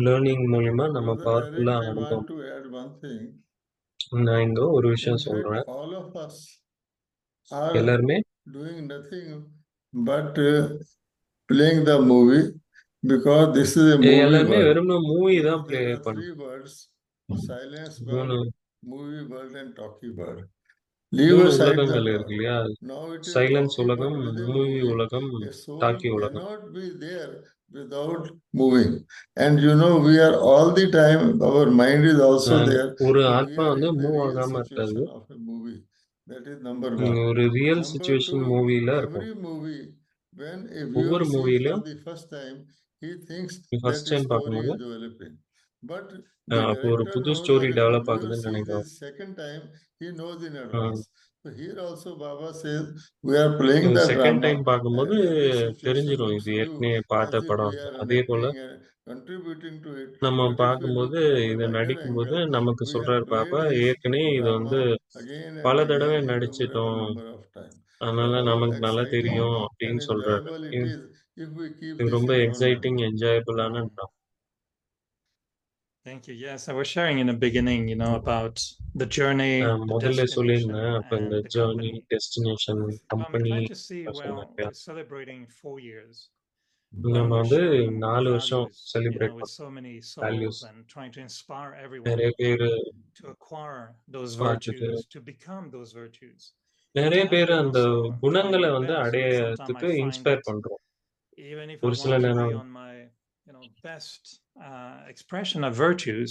Learning மூலியமா நம்ம Brother பவர்ஃபுல்லா Eric, I அனுபவம். want to add one thing. நான் இங்க ஒரு In விஷயம் fact, சொல்றேன். all of us are எல்லாருமே doing nothing but playing the movie, because this is a movie எல்லாருமே world. வெறும் மூவி You know, தான் ப்ளே there are பண்ணும். three words: silence மூணு world, movie world, and talkie world. Leave மூணு aside the உலகங்கள் talk. இருக்கு இல்லையா? Now it is silence talkie உலகம், world. With a movie movie, உலகம், a soul டாக்கி உலகம். cannot be there without moving. And you know, we are all the time, our mind is also there. ஒரு So we ஆத்மா are வந்து in the move real ஆகாம இருக்காது. situation of a movie. That is number one. ஒரு real Number situation two, மூவில இருக்கும். every movie, when a ஒவ்வொரு viewer sees for மூவிலையும் the first time, he thinks that first the time story பார்க்கும்போது is developing. But the அப்போ ஒரு director புது knows story that when develop viewer ஆகுதுன்னு sees the நினைக்கிறோம். second time, he knows in advance. So here also Baba says, we are playing the second drama time பார்க்கும்போது and this situation தெரிஞ்சிடும் looks இது to you ஏற்கனவே as பார்த்த if படம். we are அதே போல enacting and contributing to it. நம்ம But if we பார்க்கும்போது look from a இதை wider நடிக்கும்போது angle, நமக்கு we have சொல்றாரு பாப்பா, played this ஏற்கனவே இது வந்து drama again பல and தடவை again, innumerable நடிச்சிட்டோம், number of times. So அதனால how நமக்கு நல்லா exciting தெரியும் and அப்படின்னு சொல்றாரு. enjoyable it is if we keep இது this ரொம்ப in our எக்ஸைட்டிங், mind. என்ஜாயபிளான படம். Thank you. Yes, I was sharing in the beginning, about the journey, the முதல்ல destination, சொல்லியிருந்தேன் அப்ப இந்த and the journey, company. Destination, I'm company trying to see, சொன்னேன் well, இல்லையா? we're celebrating 4 years. நம்ம When we're வந்து sharing 4 வருஷம் values, celebrate with so பண்ணோம். many values souls and trying to inspire everyone நிறைய பேர் to acquire those பார்த்துட்டு virtues, to become those virtues. நிறைய To have பேர் been அந்த also trying குணங்களை my வந்து best, but sometimes அடையறதுக்கு I find இன்ஸ்பயர் that பண்றோம். even if I ஒரு சில want to be நேரம் on my, best expression of virtues,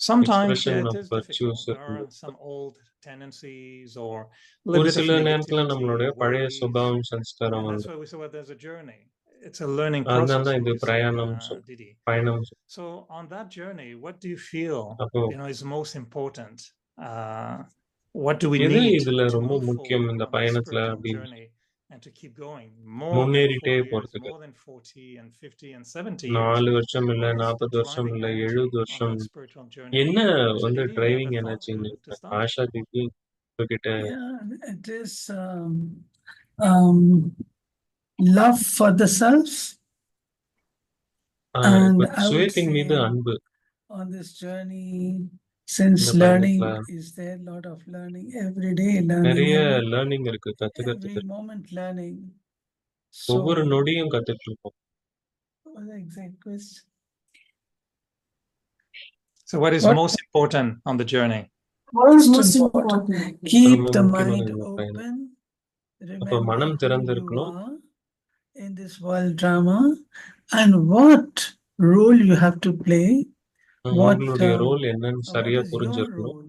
sometimes expression it of is difficult. Virtues There are இருக்கும்போது some old tendencies or a little ஒரு bit of சில நேரத்துல negativity, நம்மளுடைய பழைய worries, சுபாவம் சம்ஸ்காரம் and that's வந்து why we say, well, there's a journey. It's a learning அதனால process, தான் like இது you said, பிரயாணம் Didi. பயணம். So on that journey, what do you feel, அப்போ is most important? What do we எது need இதுல to ரொம்ப move முக்கியம் forward இந்த on that பயணத்துல spiritual அப்படின்னு journey and to keep going more than 4 முன்னேறிட்டே years, போறதுக்கு? more than 40 and 50 and 70 years? 4 வருஷம் இல்ல, What is the 40 வருஷம் driving இல்ல, energy 70 on வருஷம் that spiritual journey? என்ன Asha வந்து Didi, you have driving a thought எனர்ஜின்னு to start? ஆஷா தீதி உங்ககிட்ட Yeah, it is um, love for the self. And இப்ப I would சுயத்தின் மீது say அன்பு. on this journey, since இந்த learning பயணத்துல is there, a lot of learning, every day learning, நிறைய learning இருக்கு, every கத்துக்கிறதுக்கு. moment learning. ஒவ்வொரு So, நொடியும் கத்துட்டு இருக்கோம். what was the exact question? So what is most important on the journey? Most important, keep ரொம்ப the முக்கியமான mind இந்த பயணம். open. அப்ப Remember மனம் who you திறந்திருக்கணும். are in this world drama and what role you have to play. What உங்களுடைய role என்னன்னு சரியா is your புரிஞ்சிருக்கணும். role?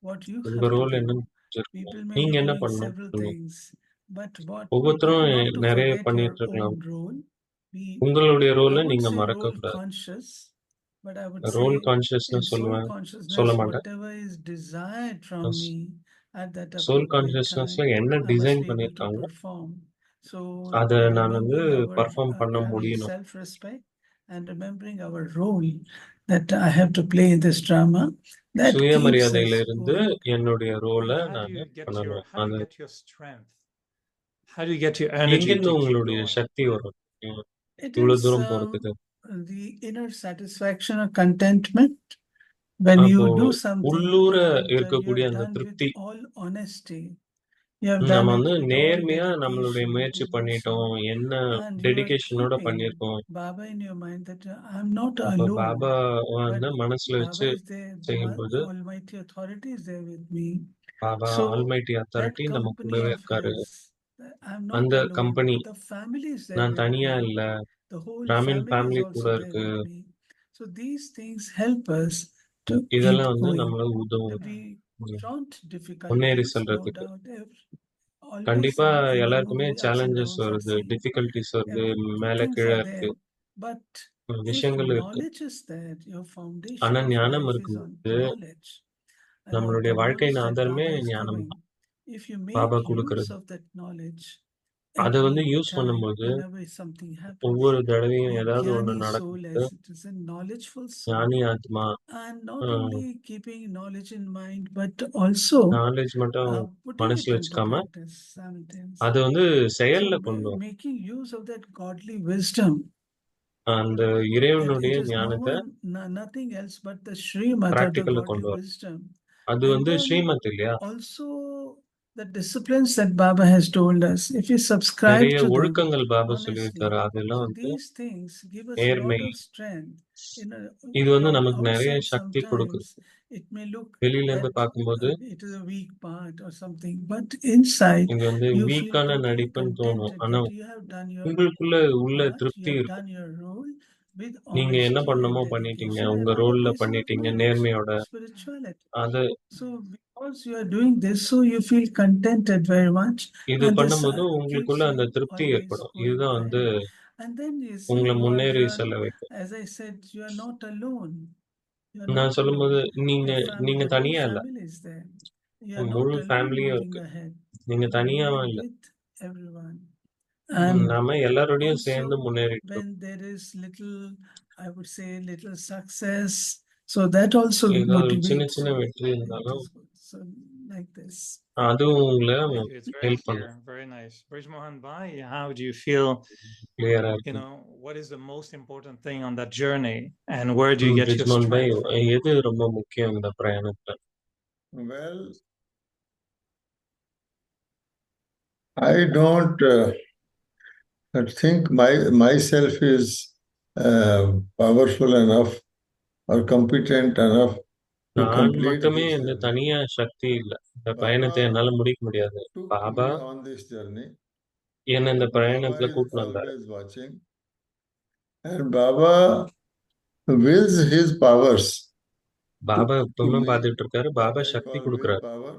What you உங்க have to ரோல் do. என்னன்னு புரிஞ்சிருக்கணும். People may நீங்க be என்ன doing several பண்ணணும்? things, but what ஒவ்வொருத்தரும் not to நிறைய forget பண்ணிட்டு your இருக்கலாம். own role. Be, உங்களுடைய I ரோலை won't நீங்க say மறக்க role கூடாது. conscious, but I would role say கான்சியஸ்னு in soul சொல்ல consciousness, மாட்டேன். whatever is desired from me at that soul appropriate கான்சியஸ்னஸ்ல time, என்ன I must design be able to பண்ணிருக்காங்க perform. So அதை நான் வந்து remembering our பர்ஃபார்ம் பண்ண having முடியணும். self-respect and remembering our role that I have to play in this drama, that keeps us சுயமரியாதையில இருந்து going. என்னுடைய ரோலை How do நான் you get பண்ணணும். how do you அது get your strength? How do you get your energy எங்கிருந்து to keep உங்களுடைய going? சக்தி வரும் It இவ்வளவு is தூரம் போறதுக்கு? the inner satisfaction or contentment When அப்போ you do something, உள்ளூர you இருக்கக்கூடிய have அந்த done with திருப்தி all honesty. You have நம்ம done it வந்து with all நேர்மையா நம்மளுடைய dedication, முயற்சி பண்ணிட்டோம், devotion, என்ன and you are டெடிகேஷனோட keeping பண்ணியிருக்கோம். Baba in your mind that I'm not அப்ப alone, பாபா வந்து but மனசுல Baba வச்சு is there, the செய்யும்போது Almighty Authority is there with me. Baba So almighty that authority நம்ம company கூடவே of இருக்காரு. his, I'm not அந்த alone, company the family is there நான் with தனியா me. இல்ல, The whole Brahmin family is family கூட also there இருக்கு. with me. So these things help us to keep இதெல்லாம் வந்து going. நம்மள உதவும் We front முன்னேறி difficulties, no செல்றதுக்கு. doubt. Always கண்டிப்பா in the எல்லாருக்குமே movie, ups and challenges downs are வருது, seen. டிஃபிகல்டிஸ் வருது, மேல Things கீழ are இருக்கு, there. But if விஷயங்கள் இருக்கு. knowledge is there, your foundation ஆனா of ஞானம் life is on இருக்கும்போது knowledge. நம்மளுடைய The வாழ்க்கையின் knowledge that ஆதாரமே Baba is ஞானம் giving. தான். If you Baba make use கொடுக்கிறது. of that knowledge அதை வந்து every யூஸ் time, பண்ணும்போது whenever something happens, ஒவ்வொரு தடவையும் the ஏதாவது ஒண்ணு Jnani soul, நடக்கும்போது as it is a knowledgeful soul, ஞானி ஆத்மா and not only keeping knowledge in mind, but also knowledge மட்டும் putting it மனசுல into வச்சுக்காம practice sometimes. அது வந்து செயல்ல So கொண்டு வரும். making use of that godly wisdom, அந்த it இறைவனுடைய is ஞானத்தை nothing else but the Srimad or the பிராக்டிக்கல்ல godly கொண்டு வரும். wisdom. அது And வந்து then ஸ்ரீமத் இல்லையா? also the disciplines that Baba has told us, if you subscribe நிறைய to them ஒழுக்கங்கள் பாபா honestly, சொல்லியிருக்காரு. அதெல்லாம் so வந்து these things give us a நேர்மை. lot of strength. இது வந்து From நமக்கு நிறைய outside, சக்தி sometimes கொடுக்குது. it may look வெளியில இருந்து that பார்க்கும்போது it is a weak part or something, but inside இது வந்து you feel வீக்கான totally நடிப்புன்னு தோணும். contented ஆனா that you have done your உங்களுக்குள்ள உள்ள part, you திருப்தி have இருக்கும். done your role with நீங்க என்ன honesty and பண்ணணுமோ பண்ணிட்டீங்க, dedication உங்க and on the ரோல்ல basis of பண்ணிட்டீங்க knowledge, நேர்மையோட. spirituality. அது So because you are doing this, so you feel contented very much, இது and this பண்ணும்போது keeps உங்களுக்குள்ள அந்த you திருப்தி always ஏற்படும். going இதுதான் வந்து ahead. And then you see உங்களை you முன்னேறி are, செல்ல வைக்கும். as I said, you are not alone. You are நான் not சொல்லும்போது alone. நீங்க Your family, நீங்க the whole தனியா இல்ல, family is there. You are not முழு alone ஃபேமிலியும் moving இருக்கு. ahead. நீங்க You are தனியாவும் moving இல்ல. with everyone. And நாம எல்லாரோடையும் சேர்ந்து also முன்னேறிட்டு when there is little, I would say, little success, so that also ஏதாவது சின்ன motivates சின்ன you. வெற்றி It இருந்தாலும் is good. So like this. அதுவும் உங்களை Thank you. It's very help clear. பண்ணும். Very nice. Brij Mohan Bhai, how do you feel? கிளியரா You இருக்கு. know, what is the most important thing on that journey, and where do you get your Brijmohan Bhai, strength? எது ரொம்ப முக்கியம் இந்த பிரயாணத்துல? Well, I don't think myself is powerful enough or competent enough to நான் complete மட்டுமே this இந்த journey. தனியா சக்தி இல்ல. இந்த பயணத்தை Baba என்னால முடிக்க முடியாது. took Baba me on this journey. என்ன இந்த Baba பிரயாணத்துல is கூட்டிட்டு வந்தாரு. always watching, and Baba wills his powers Baba to எப்பவுமே me. பார்த்துட்டு இருக்காரு. That பாபா I சக்தி call கொடுக்குறாரு. willpower.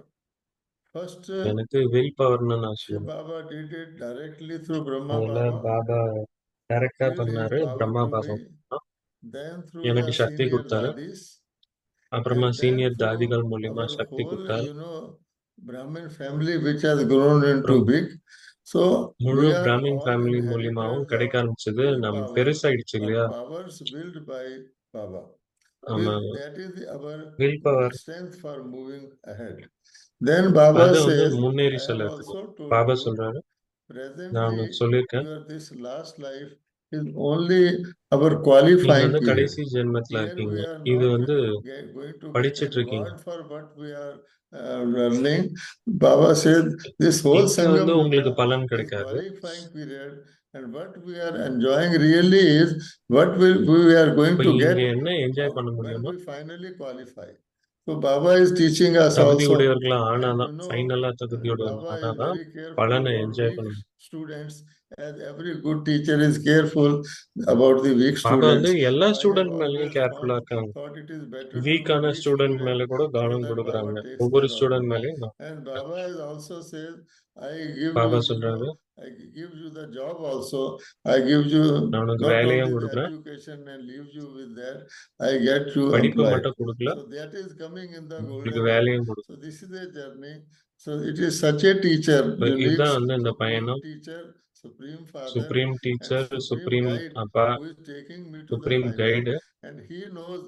First, எனக்கு வில் பவர்னு நான் Shiv சொல்லுவேன். Baba did it directly through Brahma முதல்ல Baba, பாபா டைரக்டா willed his பண்ணாரு. power Brahma to Baba me. Then through எனக்கு the சக்தி senior கொடுத்தாரு. dadis, அப்புறமா and then சீனியர் தாதிகள் through மூலியமா our சக்தி whole, கொடுத்தாரு. Brahmin family, which has grown into அப்புறம் big. So முழு we are Brahmin all family மூலியமாவும் inheritors கிடைக்க of ஆரம்பிச்சது. நம்ம willpower பெருசாயிடுச்சு or இல்லையா? powers willed by Baba. நம்ம That is our will power strength for moving ahead. Then Baba அதை வந்து says, முன்னேறி I have செல்றதுக்கு also told Baba you, சொல்றாரு, நான் presently சொல்லியிருக்கேன், this last life is only our நீங்க qualifying வந்து period. கடைசி ஜென்மத்துல Here இருக்கீங்க. we are இது not வந்து going to get படிச்சிட்டு a இருக்கீங்க. reward for what we are learning. Baba said this whole இங்க Sangam வந்து உங்களுக்கு Yuga பலன் is கிடைக்காது. qualifying period, and what we are enjoying really is what we are going இப்ப to இங்க get என்ன என்ஜாய் பண்ண when முடியுமோ, we finally qualify. So Baba is teaching us தகுதி also, உடையவர்களா and ஆனாதான், ஃபைனலா தகுதி Baba உடையவர்களா is ஆனாதான் very careful பலனை about enjoy weak பண்ண முடியும். students, as every good teacher is careful about the weak Baba வந்து students. எல்லா So I have ஸ்டூடெண்ட் மேலயும் always கேர்ஃபுல்லா இருக்காங்க. thought it is better to be வீக்கான weak ஸ்டூடெண்ட் student, மேல கூட so கவனம் that கொடுக்குறாங்க. Baba takes ஒவ்வொரு care of ஸ்டூடெண்ட் them. மேலயும் And Baba is also says, I give Baba you, சொல்றாரு, I give you the job also. I give you நான் உனக்கு not வேலையும் only the கொடுக்குறேன், education and leave you with that, I get you படிப்பு employed. மட்டும் கொடுக்கல, So that is coming in the உங்களுக்கு golden age. வேலையும் கொடுக்கும். So this is a journey. So it is such a teacher. You need இதுதான் வந்து இந்த supreme பயணம். teacher, supreme father, supreme and teacher, supreme supreme guide அப்பா, who is taking me to the supreme final. Guide, and he knows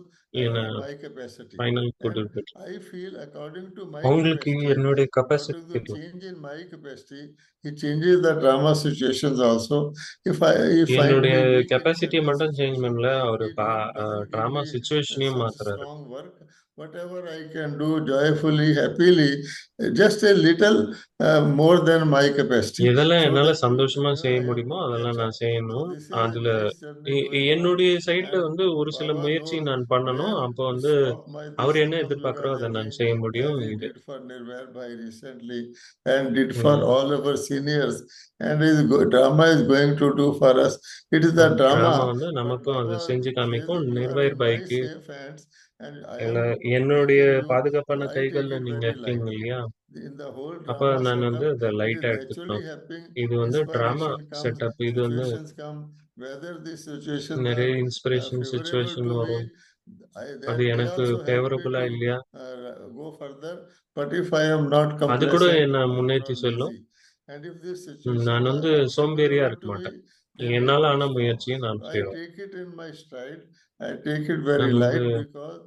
my capacity. Final And கொடுத்துட்டு I feel according to my அவங்களுக்கு capacity, என்னுடைய what is capacity the தெரியும். change in my capacity, it changes the drama situations also. If I find என்னுடைய me weak in கெப்பாசிட்டியை certain மட்டும் change situation, பண்ணல, அவர் he doesn't give drama me சுச்சுவேஷனையும் such மாத்துறாரு. strong work. Whatever I can do joyfully, happily, just a little more than my capacity. எதெல்லாம் So என்னால that சந்தோஷமா I செய்ய have முடியுமோ to அதெல்லாம் catch நான் up. So செய்யணும். this is a அதுல nice journey going on. என்னுடைய சைட்ல And வந்து ஒரு சில Baba முயற்சி knows நான் பண்ணணும். where அப்போ to வந்து stop my this அவர் என்ன Sangam Yoga எதிர்பார்க்கறோ அதை நான் journey, செய்ய as முடியும். he இது did for revered Bhai recently and did for all of our seniors, and drama is going to do for us. It is the drama drama. வந்து But நமக்கும் அது Baba செஞ்சு says காமிக்கும். you are நிர்வயர் in my பாய்க்கு safe hands, and I எல்லா am என்னுடைய making you. So பாதுகாப்பான I take கைகள்ல it நீங்க very இருக்கீங்க lightly. இல்லையா? In the whole அப்ப drama நான் வந்து setup, இதை it is லைட்டா naturally எடுத்துக்கணும். happening. இது வந்து டிராமா Inspiration comes, செட்டப். இது வந்து situations come. Whether these situations நிறைய are inspiration favorable situation to me, வரும். அது they எனக்கு also help me ஃபேவரபிளா to இல்லையா? go further. But if I am not அது கூட complacent என்ன or முன்னேற்றி not சொல்லும். lazy, and if these situations நான் are வந்து சோம்பேறியா acceptable இருக்க to me, மாட்டேன். then they என்னால will ஆன stop. முயற்சியை நான் I செய்வேன். take it in my stride. I take it very நான் வந்து light because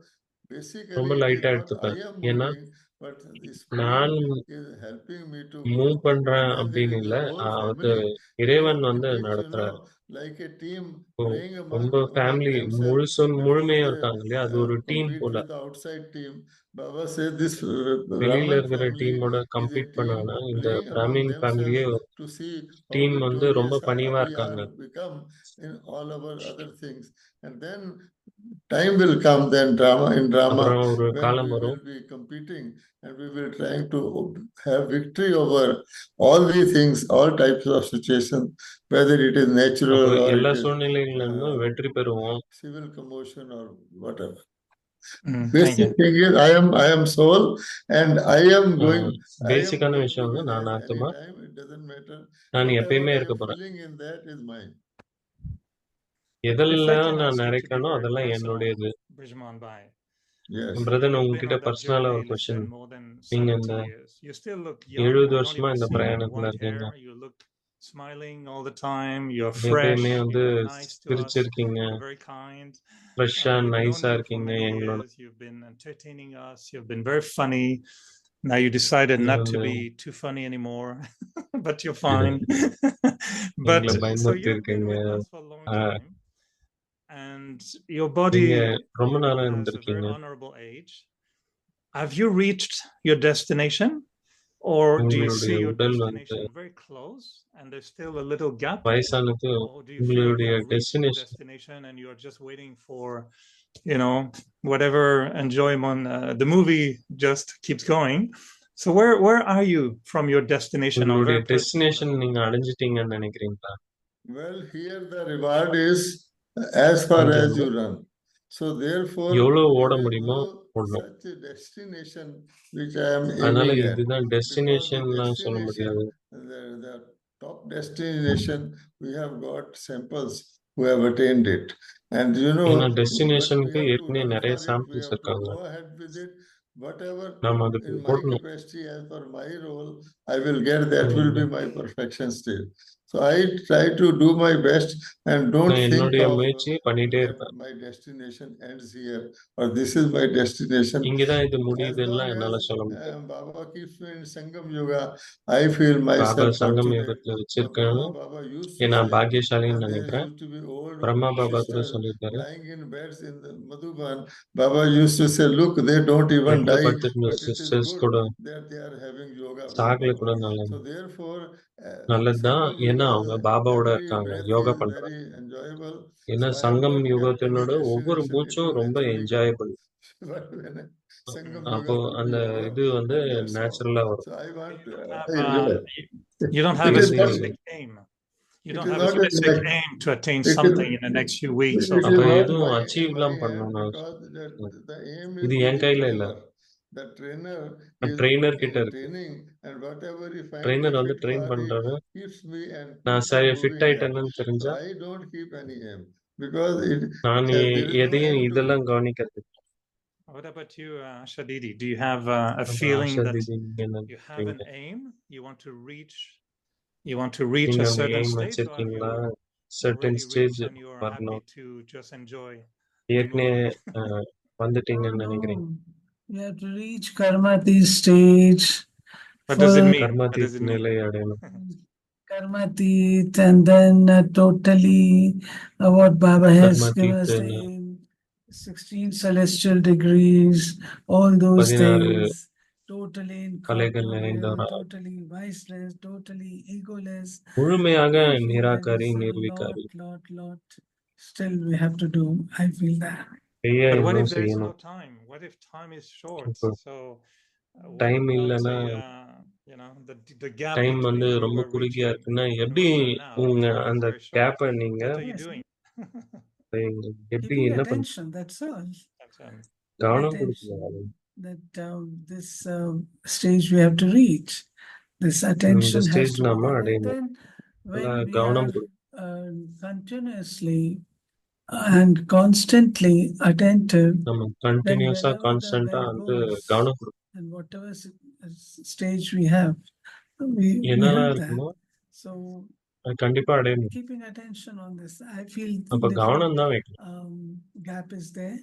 basically ரொம்ப it is லைட்டா not I எடுத்துப்பேன். am ஏன்னா moving, but the நான் spirit is helping me to move move. பண்றேன் And as it அப்படின்னு is இல்ல, a whole அது family, இறைவன் வந்து it is, நடத்துறாரு. like a team இப்போ playing ரொம்ப among ஃபேமிலி themselves. முழுமையா Before இருக்காங்க they இல்லையா? அது ஒரு டீம் compete போல. with the outside team, Baba said this வெளியில Brahman இருக்கிற family டீமோட is a கம்பீட் team பண்ணானா, இந்த playing among பிராமின் ஃபேமிலியே themselves to see how team வந்து ரொம்ப victorious பணிவா we இருக்காங்க. are become in all our other things. And then time will come, then in drama, அப்புறம் ஒரு when காலம் we வரும். will be competing and we will trying to have victory over all these things, all types of situations, whether it is natural அப்போ or எல்லா it is சூழ்நிலைகள்ல இருந்தும் வெற்றி பெறுவோம். civil commotion or whatever. Thank Basic you. thing is I am soul, and I am going. I am பேசிக்கான going to விஷயம் be வந்து நான் there ஆத்மா. anytime. It doesn't matter. நான் Whatever எப்பயுமே I இருக்க am போறேன். feeling in that is mine. எதெல்லாம் Reflecting நான் asking to be நிறைக்கணும் very அதெல்லாம் personal, என்னுடையது. Brijman Bhai. Yes. Brother, You've been உங்ககிட்ட on that பர்சனலா journey, ஒரு let's say, question. more than நீங்க இந்த 70 years. You still look young. 70 I don't வருஷமா even இந்த see பிரயாணத்துல white இருக்கீங்க. hair. You look smiling all the time. You're fresh. எப்பயுமே வந்து You're nice to us. சிரிச்சிருக்கீங்க, You're very kind. ஃப்ரெஷ்ஷா We've known நைஸா you for இருக்கீங்க many எங்களோட. years. You've been entertaining us. You've been very funny. Now you decided நீங்க not to வந்து be too funny anymore, but you're fine. But எங்களை so பயமுறுத்தி you've been இருக்கீங்க. with us for a long ah, time, and your நீங்க body ரொம்ப நாளா has a very இருந்திருக்கீங்க. honorable age. Have you reached your destination, or do you see உங்களுடைய your உடல் வந்து destination very close and there's still a little gap, வயசானது or do you feel உங்களுடைய you've reached your destination. destination and you're just waiting for, you know, whatever enjoyment the movie just keeps going? So where are you from your destination on உங்களுடைய very personal destination level? நீங்க அடைஞ்சிட்டீங்கன்னு நினைக்கிறீங்களா? Well, here the reward is as far இங்க as வந்து you run. So therefore, எவ்வளவு if ஓட I முடியுமோ go ஓடணும். such a destination which I am அதனால aiming at, இதுதான் because the டெஸ்டினேஷன்லாம் சொல்ல destination, முடியாது. the top destination, we have got samples who have attained it. And you know, ஏன்னா but we டெஸ்டினேஷனுக்கு have to ஏற்கனவே run நிறைய for it. We samples have to இருக்காங்க. go ahead with it. Whatever நாம அதுக்கு in my ஓடணும். capacity, as per my role, I will get. That will be my perfection still. So I try to do my best and don't நான் think என்னுடைய of முயற்சியை பண்ணிட்டே that இருப்பேன். my destination ends here or this is my destination. இங்கதான் இது As முடியுதுன்னா long என்னால as சொல்ல முடியாது. Baba keeps me in Sangam Yoga, I feel Baba myself சங்கம் fortunate. யுகத்துல So வச்சிருக்காங்க. Baba used to நான் say, பாக்கியசாலின்னு there நினைக்கிறேன். used to be old Brahma Baba கூட sisters சொல்லியிருக்காரு. lying in beds in the Madhuban. Baba used to say, look, they don't even பெட்ல die, படுத்துட்டு but it is sisters good கூட that they are having yoga with Sagala Baba. கூட நல்லது. So therefore, நல்லதுதான். Sangam ஏன்னா Yoga, அவங்க பாபாவோட every இருக்காங்க, breath யோகா is பண்றாங்க. very enjoyable. ஏன்னா So I have சங்கம் not kept any யுகத்தினோட ஒவ்வொரு destination, it மூச்சும் will ரொம்ப naturally come. Enjoyable. But when Sangam அப்போ Yoga, அந்த Yoga, இது வந்து that's all. நேச்சுரலா வரும். So I want to Uh, enjoy. you don't have It a is not, specific aim. You it don't is have a not a specific like, aim to attain it is, something in the next few weeks or it is அப்ப not எதுவும் my அச்சீவ்லாம் hand பண்ணணும். because the aim is இது with N the கையில இல்ல. trainer. The trainer is trainer கிட்ட in இருக்கு. training, and whatever he finds the trainer வந்து fit train body பண்றாரு. keeps me and நான் keeps on fit moving ahead. ஆயிட்டேன்னு So தெரிஞ்சா I don't keep any aim because நான் there is no எதையும் end to it. இதெல்லாம் கவனிக்கிறது. What about you, Asha Didi? Do you have a அப்ப feeling Asha that தீதி நீங்க என்ன you have an நினைக்கிறீங்க? aim? You want to reach a நீங்க உங்க certain aim state, or have வச்சிருக்கீங்களா? you certain already stage reached and you are happy வரணும். to just enjoy ஏற்கனவே வந்துட்டீங்கன்னு No, நினைக்கிறேன். we have to reach Karmati stage. What does it mean? கர்மாதீத் நிலை அடையணும். Karmatit, and then totally what Baba has given us Karmatit, the 16 celestial degrees, all those 16 things, totally கலைகள் incorporeal, நிறைந்தவரா totally viceless, totally egoless. முழுமையாக I feel that நிராகாரி is a நிர்விகாரி lot still we have to do. I feel that. செய்ய But what if இன்னும் there is no செய்யணும். time? What if time is short? இப்போ So what time about இல்லைன்னா you know the gap time between வந்து where you ரொம்ப are குறுகியா reaching இருக்குன்னா and எப்படி where you are now? உங்க Time is அந்த very short. கேப்பை நீங்க What are you doing? எப்படி Keeping என்ன பண்ண attention, that's all. கவனம் Attention. கொடுக்கணும். That this stage we have to reach. This இந்த attention has stage to be நாம there. And அடையணும். then when நல்லா we கவனம் are கொடுக்கணும். continuously and constantly attentive, நம்ம then கண்டினியூஸா wherever the கான்ஸ்டன்டா bell வந்து goes கவனம் கொடுக்கணும். and whatever stage we have, we என்னெல்லாம் have that. இருக்குமோ So அது கண்டிப்பா அடைய முடியும். keeping attention on this, I feel அப்ப little கவனம் தான் வைக்கணும். gap is there.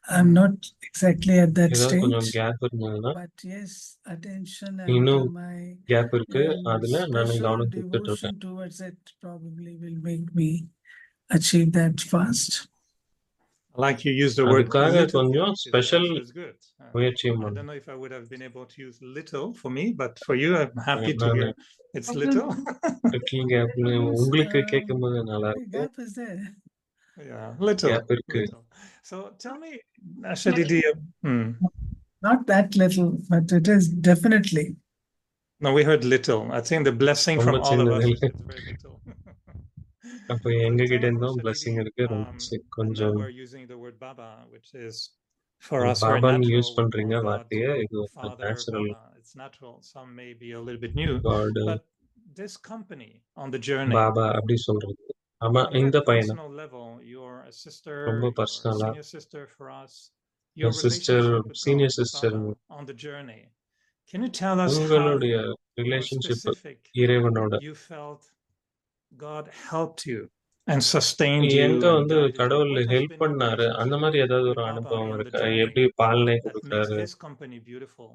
I'm not exactly at that ஏதாவது கொஞ்சம் stage, கேப் இருந்ததுன்னா but yes, attention and இன்னும் my கேப் இருக்கு. அதுல நான் special கவனம் கொடுத்துட்டு devotion இருக்கேன். towards it probably will make me achieve that fast. Like you use the word அதுக்காக little, கொஞ்சம் which ஸ்பெஷல் is good. முயற்சியும் I பண்ணணும். don't know if I would have been able to use little for me, but for you, I'm happy to நான் hear it's little. Little கேப்னு உங்களுக்கு கேட்கும்போது நல்லா The இருக்கு. gap is there. Yeah, little. Gap இருக்கு. Little. So tell me, Asha, Didi, Not that little, but it is definitely. no, we heard little. I think the blessing from ரொம்ப all of us சின்னது. is it's very little. அப்ப எங்க கிட்ட இருந்தும் blessing இருக்கு. ரொம்ப And now கொஞ்சம் we're using the word Baba, which is for us very பாபான்னு natural. Use We பண்றீங்க call God வார்த்தையை. இது Father, natural Baba. It's natural. Some may be a little bit new, God but this company on the journey, Baba அப்படி சொல்றது. ஆமா, on a இந்த very பையனை personal level, you're a sister, ரொம்ப you're a பர்சனலா senior sister for us. Your sister, relationship with senior God, sister, Baba, on the journey. Can you tell us how உங்களுடைய more relationship specific இறைவனோட you felt God helped you and sustained you எங்க and வந்து guided you? கடவுள் What has help been your பண்ணாரு, அந்த relationship மாதிரி ஏதாவது ஒரு with Baba அனுபவம் in the இருக்கா? journey எப்படி பாலனை that makes கொடுக்குறாரு? this company beautiful?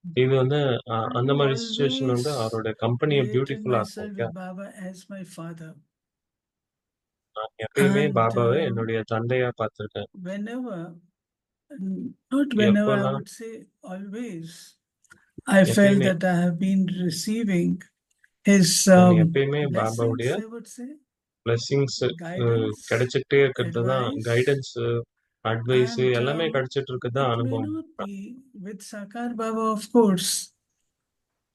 இது வந்து அந்த I've மாதிரி சுச்சுவேஷன் வந்து always அவருடைய கம்பெனியை related பியூட்டிஃபுல்லா இருக்கும் myself இல்லையா? with Baba as my father. நான் எப்பயுமே And பாபாவை என்னுடைய தந்தையா பார்த்திருக்கேன். whenever, not whenever, I எப்பெல்லாம் would say always, I felt எப்பயுமே that I have been receiving his நான் எப்பயுமே blessings, பாபாவுடைய I would say, blessings guidance, கிடைச்சிட்டே இருக்கிறது தான் advice, கைடன்ஸ், அட்வைஸ் and எல்லாமே கிடைச்சிட்டு இருக்கிறது தான் it may அனுபவம். not be with Sakar Baba, of course.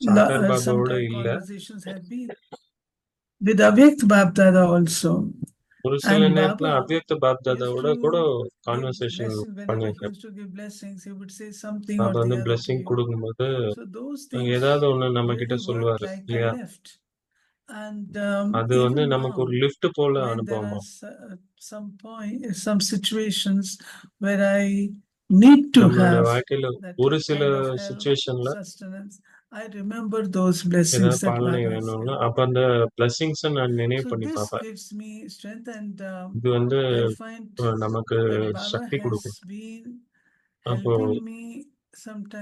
Sagar பாபாவோட Sometimes இல்ல, conversations have been with Avyakt Bapdada also. ஒரு சில And நேரத்துல Baba அவ்வியக்த used பாப்தாதாவோட கூட to give conversation blessings. Whenever he பண்ணியிருக்கேன். used to give blessings, he would say something Baba or the வந்து other to blessing you. கொடுக்கும்போது So those things ஏதாவது ஒண்ணு நம்ம கிட்ட really worked சொல்லுவாரு like a இல்லையா? lift. And அது வந்து even நமக்கு now, ஒரு லிஃப்ட் போல when there அனுபவமா. are some situations where I need to நம்மளுடைய have வாழ்க்கையில that ஒரு சில kind of help, சுச்சுவேஷன்ல sustenance, I remember those blessings ஏதாவது that பாலனை Baba has வேணும்னா given. அப்ப அந்த பிளெஸிங்ஸ நான் நினைவு So பண்ணி this பார்ப்பேன். gives me strength, and இது வந்து I find நமக்கு that Baba சக்தி has கொடுக்கும். been அப்போ helping me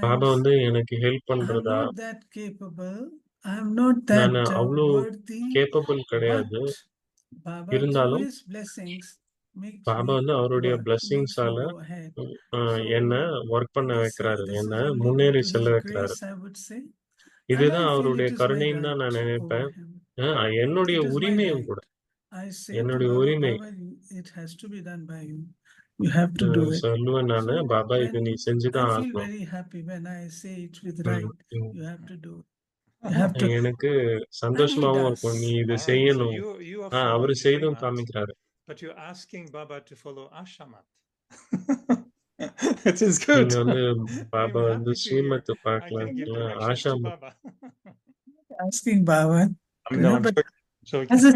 பாபா sometimes. வந்து எனக்கு ஹெல்ப் I'm பண்றதா, not that capable. I'm not நான் that அவ்வளோ worthy, கேப்பபிள் but கிடையாது. Baba, through இருந்தாலும் his blessings, makes Baba me வந்து அவருடைய work, makes me பிளெஸிங்ஸால go ahead. என்ன So ஒர்க் பண்ண வைக்கிறாரு, this என்ன is only due முன்னேறி to செல்ல his வைக்கிறாரு. grace, I would say, and இதுதான் I feel அவருடைய it is my கருணைன்னு தான் நான் right over நினைப்பேன். him. என்னுடைய It is my உரிமையும் right. கூட. I say to என்னுடைய Baba, உரிமை Baba, it has to be done by you. You have to do it. சொல்லுவேன் நானு, So பாபா இது when நீ I செஞ்சுதான் feel ஆகணும். very happy when I say it with ம், right. ம். You have to do it. You have to. எனக்கு And he சந்தோஷமாவும் does. இருக்கும், நீ இது All right. So செய்யணும். you are அவரு following செய்தும் Srimat, காமிக்கிறாரு. but you're asking Baba to follow Ashamat. It is good. நீங்க வந்து பாபா I'm வந்து happy to hear. Srimad I can பார்க்கலாம், give Asha directions to Baba. Asking Baba, No, I'm but joking. as a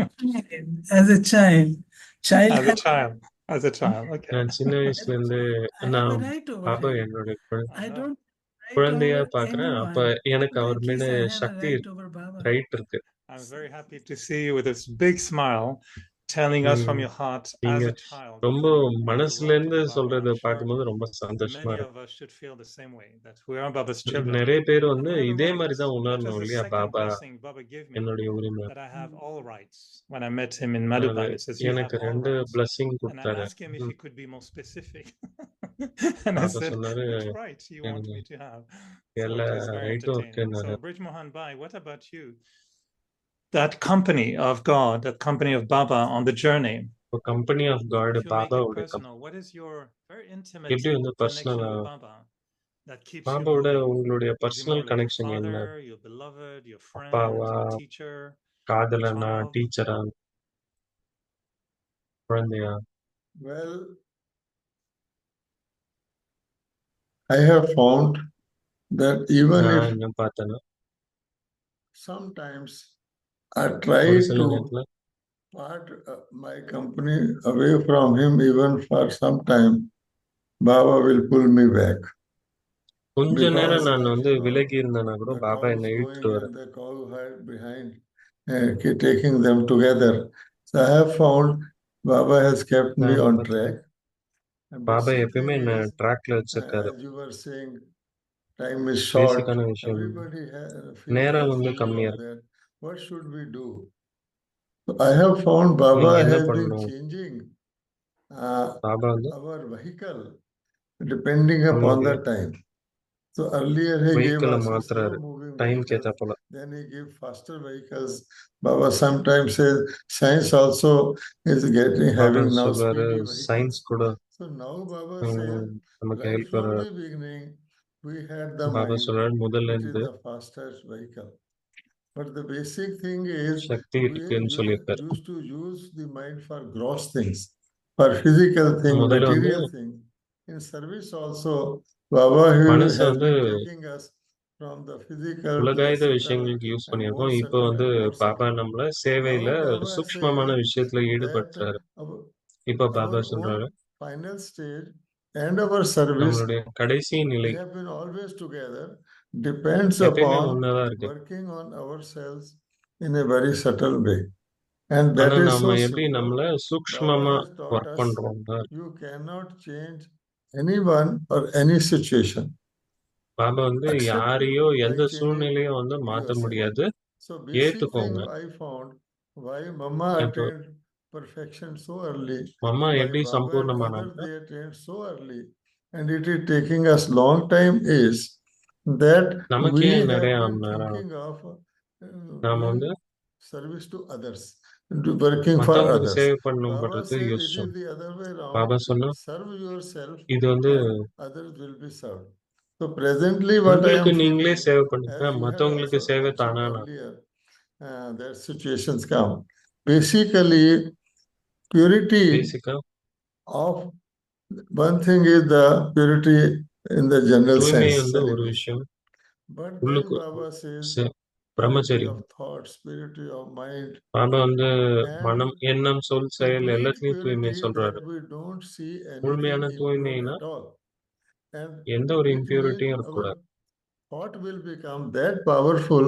child, As a child. As a child. Okay. நான் சின்ன வயசுல இருந்து I have நான் a right over Baba him. என்னோட I don't right குழந்தையா over பாக்குறேன். அப்ப anyone, எனக்கு but அவர் at மேல least I have a சக்தி right இருக்கு, over Baba. ரைட் இருக்கு. I'm very happy to see you with this big smile telling us from ம். your heart நீங்க as a child ரொம்ப that you மனசுல belong to இருந்து the Baba. சொல்றத I'm sure பார்க்கும்போது ரொம்ப சந்தோஷமா many இருக்கு. of us should feel the same way, that we are Baba's children. நிறைய பேர் And வந்து for இதே everyone மாதிரி else, தான் that உணரணும் was the இல்லையா? second Baba blessing Baba gave me, என்னுடைய உரிமை. that I have all rights. When I met him in அது Madhuban, he says, you have எனக்கு all 2 rights. Blessing And I கொடுத்தாரு. asked him if he could be more specific. And I Baba said, சொன்னாரு which rights you want எனக்கு me to have? So எல்லா it was very ரைட்டும் entertaining. இருக்குன்னாரு. So Brij Mohan Bhai, what about you? That company of God, that company of Baba on the journey. Company of God If you make it பாபாவுடைய personal, what is your very intimate எப்படி வந்து connection பர்சனலா with Baba that keeps you பாபாவோட moving? உங்களுடைய Is he more personal like your connection என்ன? father, your beloved, your friend, அப்பாவா, your teacher, your காதலனா, child? டீச்சரா, குழந்தையா? Well, I have found that even நான் if என்ன பார்த்தேன்னா, sometimes I try ஒரு சில to நேரத்துல part my company away from him even for some time, Baba will pull me back. கொஞ்ச நேரம் Because, நான் like, வந்து விலகி இருந்தேன்னா கூட the பாபா cows என்னை going இழுத்துட்டு and the cow herd behind, taking them together. So I have found Baba has kept me நான் on பார்த்துட்டேன். track. And பாபா basic எப்பயுமே thing என்ன is, ட்ராக்ல வச்சிருக்காரு. as you were saying, time is short. பேசிக்கான விஷயம் Everybody feels நேரம் that வந்து feeling கம்மியா of இருக்கு. that. What should we do? So I have found Baba நீங்க என்ன has been பண்ணணும்? changing பாபா வந்து our vehicle depending upon நம்மளுடைய the time. So earlier he gave வெஹிக்கிளை us a மாத்துறாரு slow-moving டைம்க்கு vehicle. ஏத்தா போல. Then he gave faster vehicles. Baba sometimes says science also is Baba having now சொல்றாரு speedy vehicles. Science கூட So now Baba says, நமக்கு right help from வர the beginning, we had the Baba mind. சொல்றாரு முதல்ல It is இருந்து the fastest vehicle. But the basic thing is, Sakthi we இருக்குன்னு சொல்லியிருக்காரு. used to use the mind for gross things, for physical things, முதல்ல வந்து material things. In service also, Baba மனசை has வந்து been taking us from the physical to the உலகாயுத subtle விஷயங்களுக்கு use and more பண்ணியிருக்கோம். இப்போ subtle வந்து and more Baba subtle. நம்மள சேவையில Now Baba சூக்ஷ்மமான says விஷயத்துல that ஈடுபடுத்துறாரு. இப்ப பாபா our சொல்றாரு own final stage and our service, நம்மளுடைய கடைசி we நிலை have been always together, depends எப்பயுமே upon ஒன்னாதான் இருக்கு. working on ourselves in a very subtle way. And ஆனா that is நம்ம so எப்படி simple. நம்மள Baba சூக்ஷ்மமா has taught work us பண்றோம். you cannot change anyone or any situation Baba வந்து except யாரையோ by எந்த changing சூழ்நிலையும் வந்து மாத்த yourself. முடியாது. So basic ஏத்துக்கோங்க. thing I found why Mama இப்போ attained perfection so early, அம்மா why எப்படி Baba and சம்பூர்ணமானாங்க others they attained so early, and it is taking us long time is that நமக்கு we ஏன் have நிறைய been நேரம் thinking of நாம doing வந்து service to others, working for மத்தவங்களுக்கு others. சேவை Baba பண்ணணும்ன்றது says it is யோசிச்சோம். the other way Baba around. சொன்னா Serve yourself இது வந்து and others will be served. So presently what I உங்களுக்கு am நீங்களே feeling, சேவை பண்ணுங்க, as you had மத்தவங்களுக்கு also சேவை mentioned தானா earlier, that situations come. Basically, purity பேசிக்கா of one thing is the purity in the general தூய்மை sense, வந்து ஒரு celebration. விஷயம். But then உள்ளுக்கு Baba says purity பிரம்மச்சரியம். of thought, purity of mind, Baba வந்து and மனம், எண்ணம், சொல், செயல் complete எல்லாத்துலயும் தூய்மை purity சொல்றாரு. that we don't see anything முழுமையான impure தூய்மைனா at all. And எந்த ஒரு which means இம்பியூரிட்டியும் our இருக்கக்கூடாது. thought will become that powerful,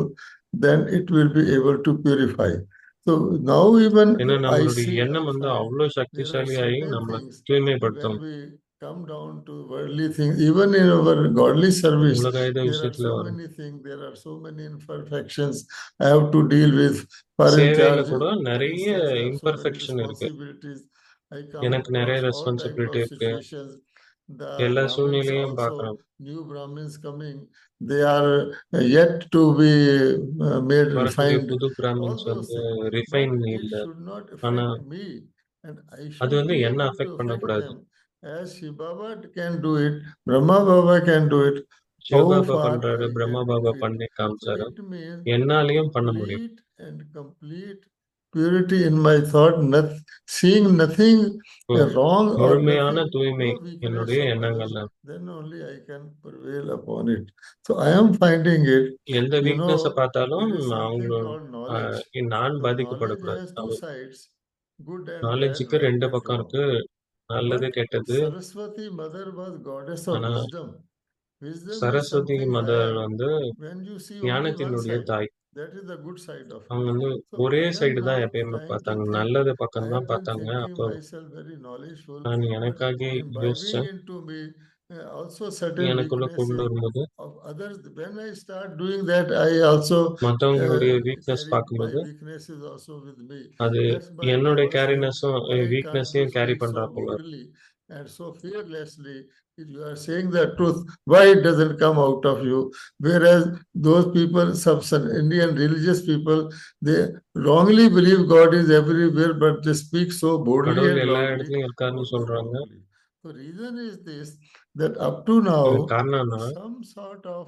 then it will be able to purify. So now even ஏன்னா I நம்மளுடைய see, I எண்ணம் வந்து find அவ்வளவு there are சக்திசாலியாகி certain நம்மளை things when தூய்மைப்படுத்தும். we come down to worldly things, even in our godly service, உலகாயுத there are விஷயத்துல so வரும் many things, there are so many imperfections I have to deal with. For in சேவையில charge, கூட for நிறைய instance, I have so many imperfection இருக்கு. responsibilities. I come எனக்கு நிறைய across all type responsibility of இருக்கு. situations. The எல்லா Brahmins சூழ்நிலையும் also, பார்க்கணும். new Brahmins coming, they are yet to be made வரக்கூடிய refined, புது all பிராமின்ஸ் those வந்து things. ரிஃபைன் But it இல்ல. should not ஆனா affect me, and I அது should வந்து be என்ன able to அஃபெக்ட் affect பண்ணக்கூடாது. them. As Shiv Baba can do it, Brahma Baba can do it. How Shiv Baba far பண்றாரு, I Brahma can Baba do it. பண்ணி So காமிச்சாரு. it means என்னாலையும் பண்ண முடியும். complete and complete purity in my thought, not, seeing nothing wrong or முழுமையான nothing, தூய்மை no weakness என்னுடைய of others, எண்ணங்கள்ல. then only I can prevail upon it. So I am finding it, எந்த வீக்னஸ பார்த்தாலும் there is something அவங்களும் called knowledge. நான் So knowledge பாதிக்கப்படக்கூடாது. has two sides, good and bad, நாலேஜுக்கு right ரெண்டு and பக்கம் wrong. இருக்கு, நல்லது But கெட்டது. Saraswati mother was goddess of ஆனா wisdom. Wisdom is Saraswati something mother higher. வந்து When you see only one ஞானத்தினுடைய side, தாய். that is the good side of அவங்க it. வந்து So ஒரே I am சைடு தான் now எப்பயுமே trying to பார்த்தாங்க. think. நல்லது I பக்கம் தான் have been பார்த்தாங்க. thinking அப்போ myself very knowledgeful, நான் but எனக்காக imbibing யோசிச்சேன். into me also certain எனக்குள்ள கொண்டு weaknesses வரும்போது of others. When I start doing that, I also மற்றவங்களுடைய வீக்னஸ் carry my பார்க்கும்போது weaknesses also with me. அது That's why I என்னுடைய was saying, கேரினஸும் why can't you வீக்னஸையும் கேரி speak so பண்றா போல. boldly and so fearlessly? If you are saying the truth, why it doesn't come out of you? Whereas those people, some Indian religious people, they wrongly believe God is everywhere, but they speak so boldly கடவுள் and எல்லா loudly இடத்துலயும் இருக்காருன்னு about the சொல்றாங்க. wrongly. The reason is this, that up to now, காரணம் என்ன? some sort of,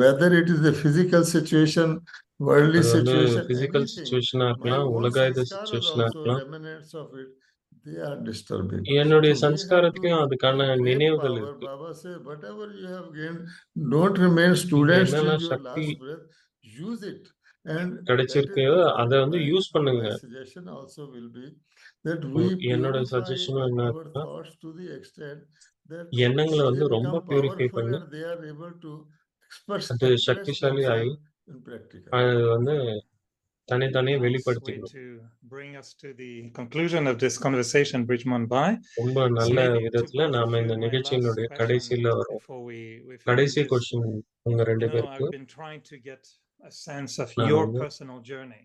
whether it is a physical situation, worldly அது வந்து situation, physical anything, சிச்சுவேஷனா my இருக்கலாம், own உலகாயுத sanskaras சிச்சுவேஷனா also, இருக்கலாம். remnants of it, they are disturbing. என்னுடைய So we have to சம்ஸ்காரத்திலயும் அதுக்கான take great நினைவுகள் power. இருக்கு. Baba said, whatever you have gained, don't remain இங்க students till என்னெல்லாம் your Sakthi last breath. Use it. And that is கிடைச்சிருக்கு the அதை வந்து use பண்ணுங்க. my suggestion also will be that we என்னோட purify சஜஷனும் என்ன our thoughts to the extent that எண்ணங்களை they வந்து ரொம்ப become பியூரிஃபை powerful பண்ணி and they are able to express அது சக்திசாலி ஆகி themselves in practical. அது வந்து தனித்தனியே Nice way வெளிப்படுத்திக்கணும். to bring us to the conclusion of this conversation, Brij Bhai. ரொம்ப So நல்ல maybe to விதத்துல both of நாம you, இந்த my last நிகழ்ச்சியினுடைய question கடைசியில வரோம். before we finish கடைசி is, கொஸ்டின் உங்க ரெண்டு பேருக்கு. I've been trying to get a sense of நான் your வந்து personal journey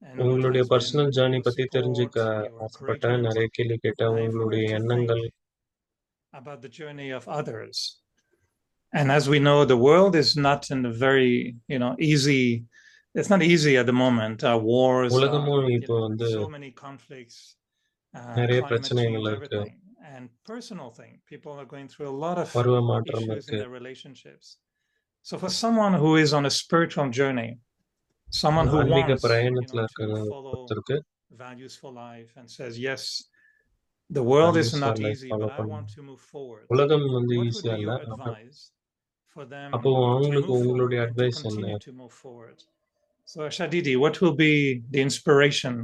and what உங்களுடைய has been personal journey your பத்தி support, தெரிஞ்சுக்க your ஆசைப்பட்டேன். encouragement. நிறைய கேள்வி கேட்டேன். I've உங்களுடைய learned to எண்ணங்கள் think about the journey of others. And as we know, the world is not in a very, easy. It's not easy at the moment. Wars, உலகமும் இப்போ வந்து so many conflicts, நிறைய climate பிரச்சனைகள் change, இருக்கு. everything, and personal thing. People are going through a lot of பருவ மாற்றம் issues in இருக்கு. their relationships. So for someone who is on a spiritual journey, someone who ஆன்மீக wants, பிரயாணத்துல to இருக்கிற follow ஒருத்தருக்கு values for life and says, yes, the world is values not for life easy, follow but I பண்ணணும். want to move forward. உலகம் வந்து What would ஈஸியா be இல்ல. your advice for them அப்போ to அவங்களுக்கு move உங்களுடைய forward and to advice என்ன? continue to move forward? So Asha, Didi, what will be the inspiration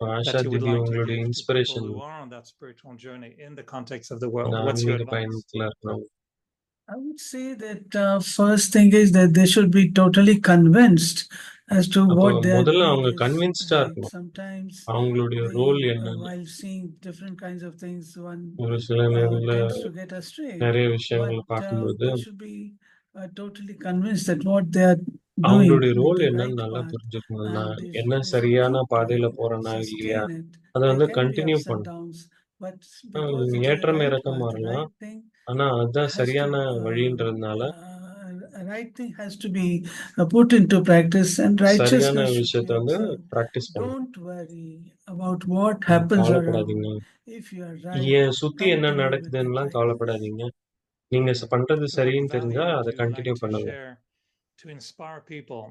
Asha, that you would திதி, like to உங்களுடைய give to inspiration people who are on that spiritual journey in the context of the world? இந்த What's your ஆன்மீக advice? பயணத்துல இருக்கிறவங்க? I would say that first thing is that they should be totally convinced as to அப்போ what they are முதல்ல doing அவங்க is கன்வின்ஸ்டா right. இருக்கணும். Sometimes அவங்களுடைய they, role என்னன்னு. while seeing different kinds of things, one ஒரு சில நேரங்கள்ல tends to get astray. நிறைய விஷயங்களை But பார்க்கும்போது they should be totally convinced that what they are doing அவங்களுடைய is ரோல் the என்னன்னு right நல்லா path, புரிஞ்சுக்கணும். நான் and என்ன they should சரியான keep பாதையில trying, போறேனா இல்லையா, sustain it. அதை There வந்து can be continue ups and பண்ணணும். downs, but because it is the ஏற்றம் right இறக்கம் path, the வரலாம், right thing ஆனா அதுதான் has சரியான to வழின்றதுனால right thing has to be put into practice, and சரியான righteousness should விஷயத்த be வந்து observed. பிராக்டிஸ் பண்ணணும். Don't worry about what happens around. கவலைப்படாதீங்க. If you are right, ஏன் சுத்தி என்ன continue with it நடக்குதுன்னுலாம் like this. கவலைப்படாதீங்க. நீங்க பண்றது So what சரின்னு தெரிஞ்சா value அதை would you like continue to பண்ணுங்க. share to inspire people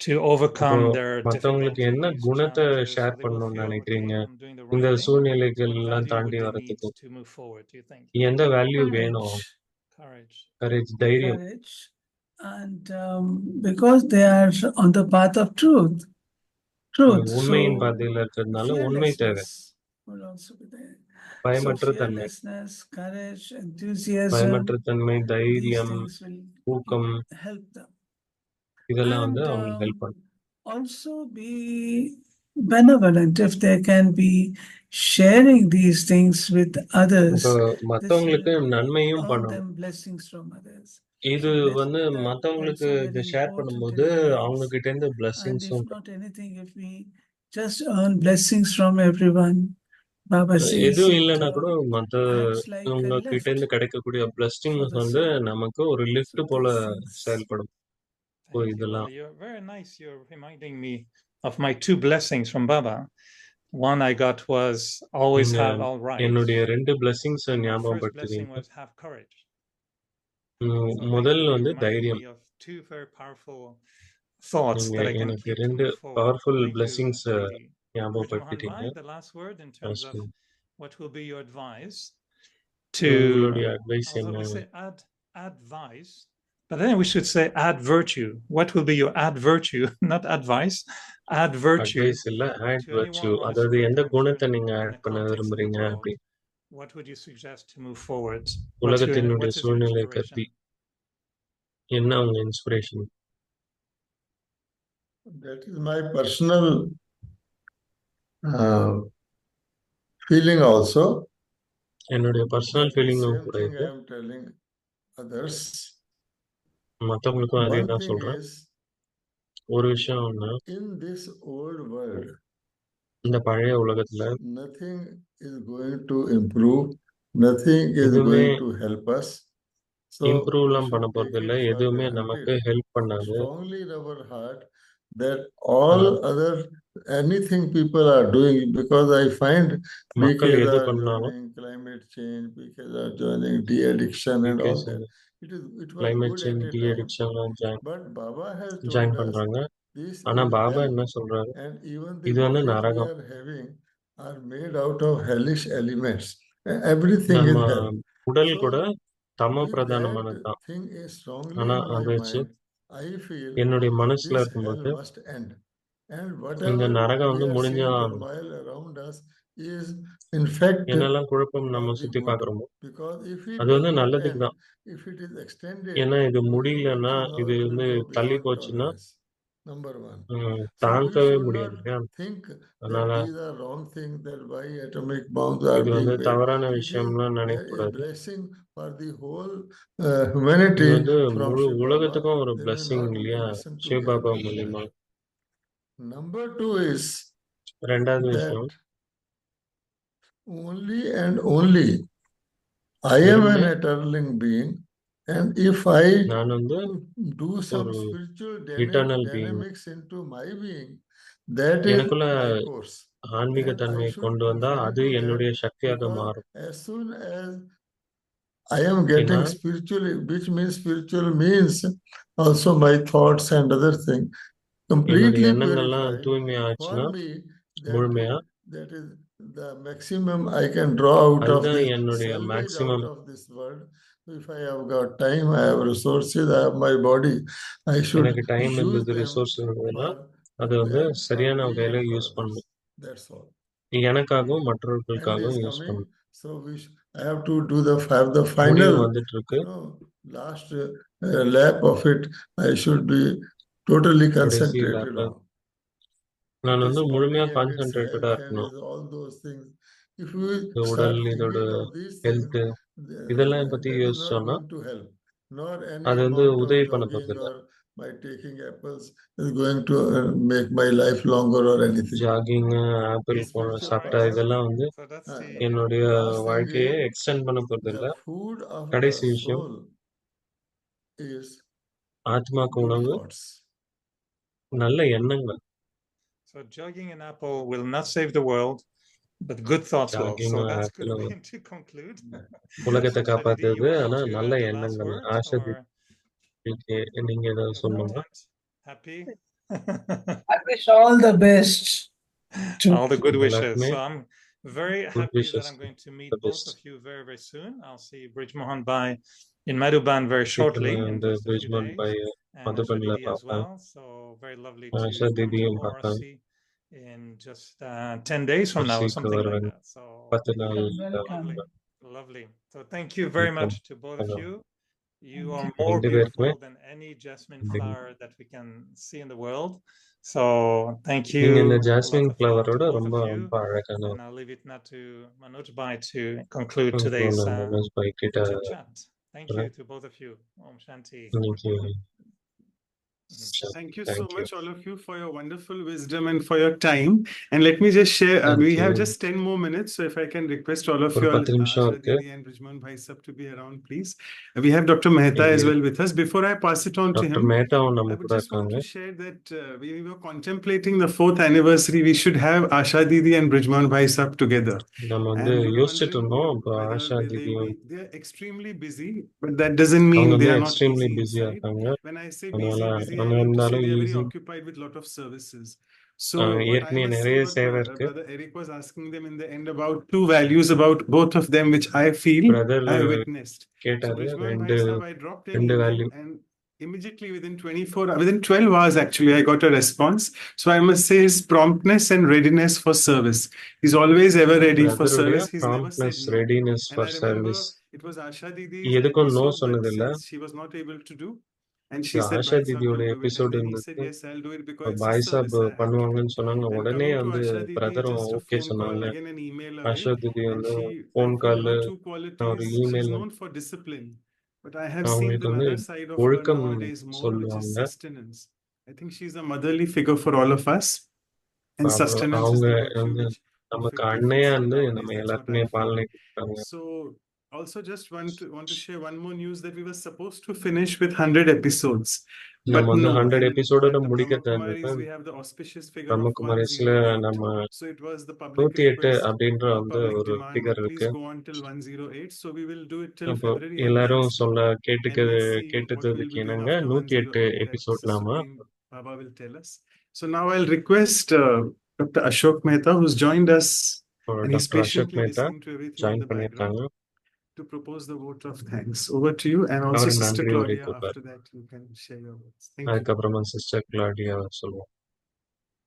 to இப்போ overcome their மத்தவங்களுக்கு என்ன difficulties, குணத்தை challenges, so share they will பண்ணணும்னு feel நினைக்கிறீங்க? I'm doing the இந்த right thing? சூழ்நிலைகள் What எல்லாம் value தாண்டி would they வர்றதுக்கு need to move forward, do you think? எந்த வேல்யூ வேணும்? Courage. கரேஜ், தைரியம். Courage, and because they are on the path of truth. உண்மையின் So பாதையில இருக்கிறதுனால உண்மை தேவை. fearlessness will also be there. So பயமற்ற தன்மை, fearlessness, courage, enthusiasm, பயமற்ற தன்மை, these தைரியம், things will ஊக்கம், help them. இதெல்லாம் வந்து And அவங்களுக்கு ஹெல்ப் பண்ணும். also be benevolent if they can be sharing these things with others. இப்போ This மத்தவங்களுக்கு will நன்மையும் earn பண்ணணும். them blessings from others. இது So வந்து that மத்தவங்களுக்கு also இதை very ஷேர் important பண்ணும்போது in our lives. அவங்க கிட்ட இருந்து And if பிளெஸிங்ஸும் not anything, if we just earn blessings from everyone, Baba says எதுவும் it இல்லைன்னா கூட acts like a மத்தவங்க கிட்ட lift இருந்து கிடைக்கக்கூடிய for பிளெஸிங்ஸ் the வந்து soul. நமக்கு ஒரு So லிஃப்ட் போல these things. செயல்படும். Thank you. Well, இதெல்லாம் you're very nice. You're reminding me of my two blessings from Baba. One I got was always நீங்க have all right. என்னுடைய 2 blessings And my first blessing ஞாபகப்படுத்துறீங்க. was have courage. So thank முதல் you. You're வந்து reminding தைரியம். me of two very powerful thoughts நீங்க that I can எனக்கு keep to 2 move forward. Powerful Thank you, blessings Didi. Brij Mohan ஞாபகப்படுத்திட்டீங்க. Bhai, the last word in terms of Asha. what will be your advice to, உங்களுடைய advice although என்ன? we say advice, but then we should say add virtue. What will be your add virtue, not advice, add virtue advice இல்ல, add to virtue. anyone on a அதாவது எந்த spiritual குணத்தை journey நீங்க in add the பண்ண context of the விரும்புறீங்க world? அப்படி. what would you suggest to move forward? உலகத்தினுடைய What is your சூழ்நிலை inspiration? கருதி என்ன உங்க inspiration? That is my personal feeling also. என்னுடைய பர்சனல் ஃபீலிங்கும் Same கூட thing இது. I am telling others. மற்றவங்களுக்கும் அதே One தான் thing சொல்றேன். is, ஒரு விஷயம் ஒண்ணு, in this old world, இந்த பழைய உலகத்துல nothing is going to improve, nothing is எதுவுமே going to help us. So we இம்ப்ரூவ்லாம் பண்ண should take போறது இல்ல, it for எதுவுமே granted நமக்கு ஹெல்ப் பண்ணாது. strongly in our heart that all ஆனா other anything people are doing, because I find மக்கள் PKs எது are பண்ணாலும் joining climate change, PKs are joining de-addiction and all BKs that. It was climate good change, at a டி time, அடிக்ஷன்லாம் but Baba has join told us பண்றாங்க. this ஆனா is Baba hell, என்ன சொல்றாரு, and even the இது வந்து bodies we நரகம். are having are made out of hellish elements. Everything நம்ம is hell. உடல் So கூட தமோ with that பிரதானமானது தான். thing is strongly ஆனா in my அதை வச்சு mind, I feel என்னுடைய மனசுல this hell இருக்கும்போது must end. And இந்த whatever நரகம் we வந்து are seeing முடிஞ்சுதான் turmoil around us is in fact என்னெல்லாம் குழப்பம் for நம்ம the சுத்தி good. பார்க்குறோமோ Because if it அது does வந்து not நல்லதுக்கு end, தான். if it is extended, ஏன்னா இது you முடியலன்னா, see how இது it வந்து will go தள்ளி beyond போச்சுன்னா tolerance. Number one. So we தாங்கவே should முடியாது not இல்லையா? think அதனால that these are wrong things, that why atomic bombs are இது being வந்து made. தவறான It is விஷயம்லாம் a நினைக்கக்கூடாது. blessing for the whole இது humanity வந்து from முழு Shiv Baba. உலகத்துக்கும் ஒரு They may பிளெஸிங் not இல்லையா? listen to சிவபாபா everyone மூலியமா. else. Number two is ரெண்டாவது that விஷயம், only and only I am an வெறுமனே eternal being, and if I நான் வந்து do some ஒரு spiritual eternal being, dynamics into my being, that is எனக்குள்ள my course. ஆன்மீக And I தன்மையை should கொண்டு வந்தா conform அது to that, என்னுடைய சக்தியாக because மாறும். as soon as I am ஏன்னா getting spiritually, which means spiritual means also my thoughts and other things, என்னுடைய completely எண்ணங்கள்லாம் purified. தூய்மையா For ஆச்சுன்னா, me, முழுமையா, that is the maximum I can draw out of அதுதான் this, என்னுடைய salvage out maximum. of this world. If I have got time, I have resources, I have my body, I should எனக்கு time use இருந்தது, them resource இருந்ததுன்னா for அது வந்து them, for சரியான me வகையில and for use others. பண்ணணும். That's all. எனக்காகவும் End மற்றவர்களுக்காகவும் is use coming, பண்ணணும். so I have to do the முடிவு final, வந்துட்டு இருக்கு. last lap of it. I should be totally கடைசி concentrated லேப்ல on. நான் This வந்து body முழுமையா and its கான்சென்ட்ரேட்டடா health and இருக்கணும். its all those things. If we இந்த start உடல், இதோட thinking of these things, health, இதெல்லாம் பத்தி that is not யோசிச்சோம்னா going to help. Nor any அது வந்து amount of உதவி பண்ண jogging போறதில்ல. or by taking apples is going to make my life longer or anything. Jogging, apple The spiritual சாப்பிட்டா part. இதெல்லாம் வந்து So that's the என்னுடைய Last thing வாழ்க்கையை is, எக்ஸ்டெண்ட் பண்ண போறதில்ல. the food of the கடைசி விஷயம், soul is ஆத்மாக்கு good உணவு thoughts. நல்ல எண்ணங்கள். So jogging an apple will not save the world, but good thoughts will. Jogging, So that's apple good way to conclude. உலகத்தை Didi, you காப்பாத்துது, want ஆனா to நல்ல add the last எண்ணங்கள். word, Asha or நீங்க ஏதாவது you're சொல்லணுமா? content? Happy? I wish all the best to All the good wishes. எல்லாருக்குமே So I'm very good happy that wishes, I'm going to meet the both best. of you very, very soon. I'll see Brij Mohan Bhai in Madhuban very shortly, சீக்கிரமே in வந்து just a few Brijmohan Bhai days, and Asha மதுபன்ல Didi as பார்ப்பேன். well. So very lovely Asha to come to தீதியும் பார்ப்பேன். ORC in just 10 days from now or ORC-க்கு something like வருவேன். that. So 10 நாள் lovely, lovely. So thank you very much to both of you. You are more ரெண்டு பேருக்குமே beautiful than any jasmine flower that we can see in the world. So thank நீங்க இந்த you, lots jasmine of love to ஃப்ளவரோட both ரொம்ப of you. ரொம்ப அழகான And I'll leave it now to Manoj Bhai to conclude அப்புறம் today's நான் மனோஜ் பாய் கிட்ட chit chat. Thank you to both of you. Om Shanti. இன்னைக்கு Thank you so much, all of you, for your wonderful wisdom and for your time. And let me just share, we have just 10 more minutes. So if I can request all of ஒரு you, 10 நிமிஷம் Asha இருக்கு. Didi and Brijman Bhai Sab to be around, please. We have Dr. Mehta as well with us. Before I pass it on to doctor him, மேத்தாவும் I நம்ம would கூட just want இருக்காங்க. to share that we were contemplating the 4th anniversary. We should have Asha Didi and Brijman Bhai Sab together. நம்ம வந்து And we were யோசிச்சுட்டு wondering இருந்தோம். இப்போ whether Asha they'll தீதியும் be, they're extremely busy, but that doesn't அவங்க mean வந்து they are not extremely easy பிஸியா inside. இருக்காங்க. When I say அதனால busy, busy, I அவங்க mean to say இருந்தாலும் they're very easy. occupied with lot of services. So what I ஏற்கனவே was நிறைய saying, what சேவை இருக்கு. brother Eric was asking them in the end about two values about both of them, which I feel brother I have witnessed. So கேட்டாரு Brijman ரெண்டு Bhai Sahab, I dropped an ரெண்டு email value. and immediately within 12 hours, actually, I got a response. So I must say his promptness and readiness for service. He's always ever ready for பிரதருடைய service. He's never said promptness no. Readiness And for I remember service it was Asha Didi's எதுக்கும் no episode that சொன்னதில்ல. since she was not able to do, and she said, Asha Bhai Sahab தீதியோட will do it. And episode then he said, இருந்தது. yes, I'll do it because it's a பாய் சாப் service I have to do. பண்ணுவாங்கன்னு சொன்னாங்க. And உடனே coming to வந்து Asha Didi, பிரதரும் just a okay phone call, சொன்னாங்க. again an email away. Asha Didi And வந்து she, phone I feel call her two ஒரு qualities, she's email known for discipline. But I have seen அவங்களுக்கு வந்து another side of her ஒழுக்கம் nowadays more, which is சொல்லுவாங்க. sustenance. I think she's a motherly figure for all of us. And sustenance is அவங்க the virtue வந்து which நமக்கு perfectly அன்னையா fits her இருந்து nowadays. நம்ம That's what எல்லாருக்குமே I feel. பாலனை கொடுக்குறாங்க. So also just want to share one more news that we were supposed to finish with 100 episodes. But நம்ம வந்து no, 100 and எபிசோடோட at the Brahma முடிக்க Kumaris, we have the auspicious figure பிரம்ம of குமாரிஸ்ல 108. நம்ம So it was the public 108 request, அப்படின்ற the வந்து public ஒரு demand figure that please இருக்கு. go on till 108. So we will do it till அப்போ February and எல்லாரும் Wednesday. சொல்ல And let's see what கேட்டதுக்கு we'll be doing என்னங்க after 108 108 that episode the நாம Supreme Baba will tell us. So now I'll request Dr. Ashok Mehta, who's joined us, and he's doctor Ashok patiently Mehta listening to everything in join the பண்ணியிருக்காங்க. background, to propose the vote of thanks. Over to you, and also அவர் Sister நன்றி உரை Claudia. Cooper. After that, you can share your words. Thank you. அதுக்கப்புறமா sister Claudia சொல்லுவோம்.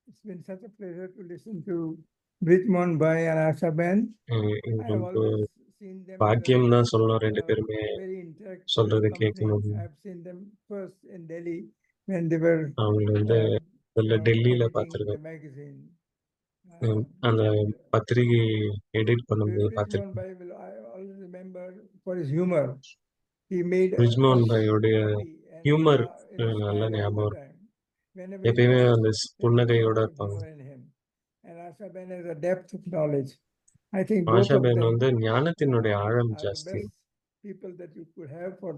It's been such a pleasure to listen to Brij, Mohan, Bhai and Asha Ben. I have ரொம்ப always seen them பாக்கியம் as தான் சொல்லணும் ரெண்டு a பேருமே very interactive சொல்றது company. கேட்கும்போது. I have seen them first in Delhi when they were அவங்க வந்து டெல்லியில editing பார்த்துருக்கேன். the magazine. அந்த பத்திரிகை எடிட் பண்ணும்போது Brij, Mohan, பார்த்துருக்கேன். Bhai will I always remember for his humor. He made Brijmohan us பாயோடைய happy and humour in a நல்ல smile all ஞாபகம் the இருக்கும். time. Whenever he எப்பயுமே talks, அந்த there is so புன்னகையோட much of இருப்பாங்க. humor in him. And Asha Ben has a depth of knowledge. I think both Asha of Bahan them வந்து ஞானத்தினுடைய ஆழம் are the ஜாஸ்தி. best people that you could have for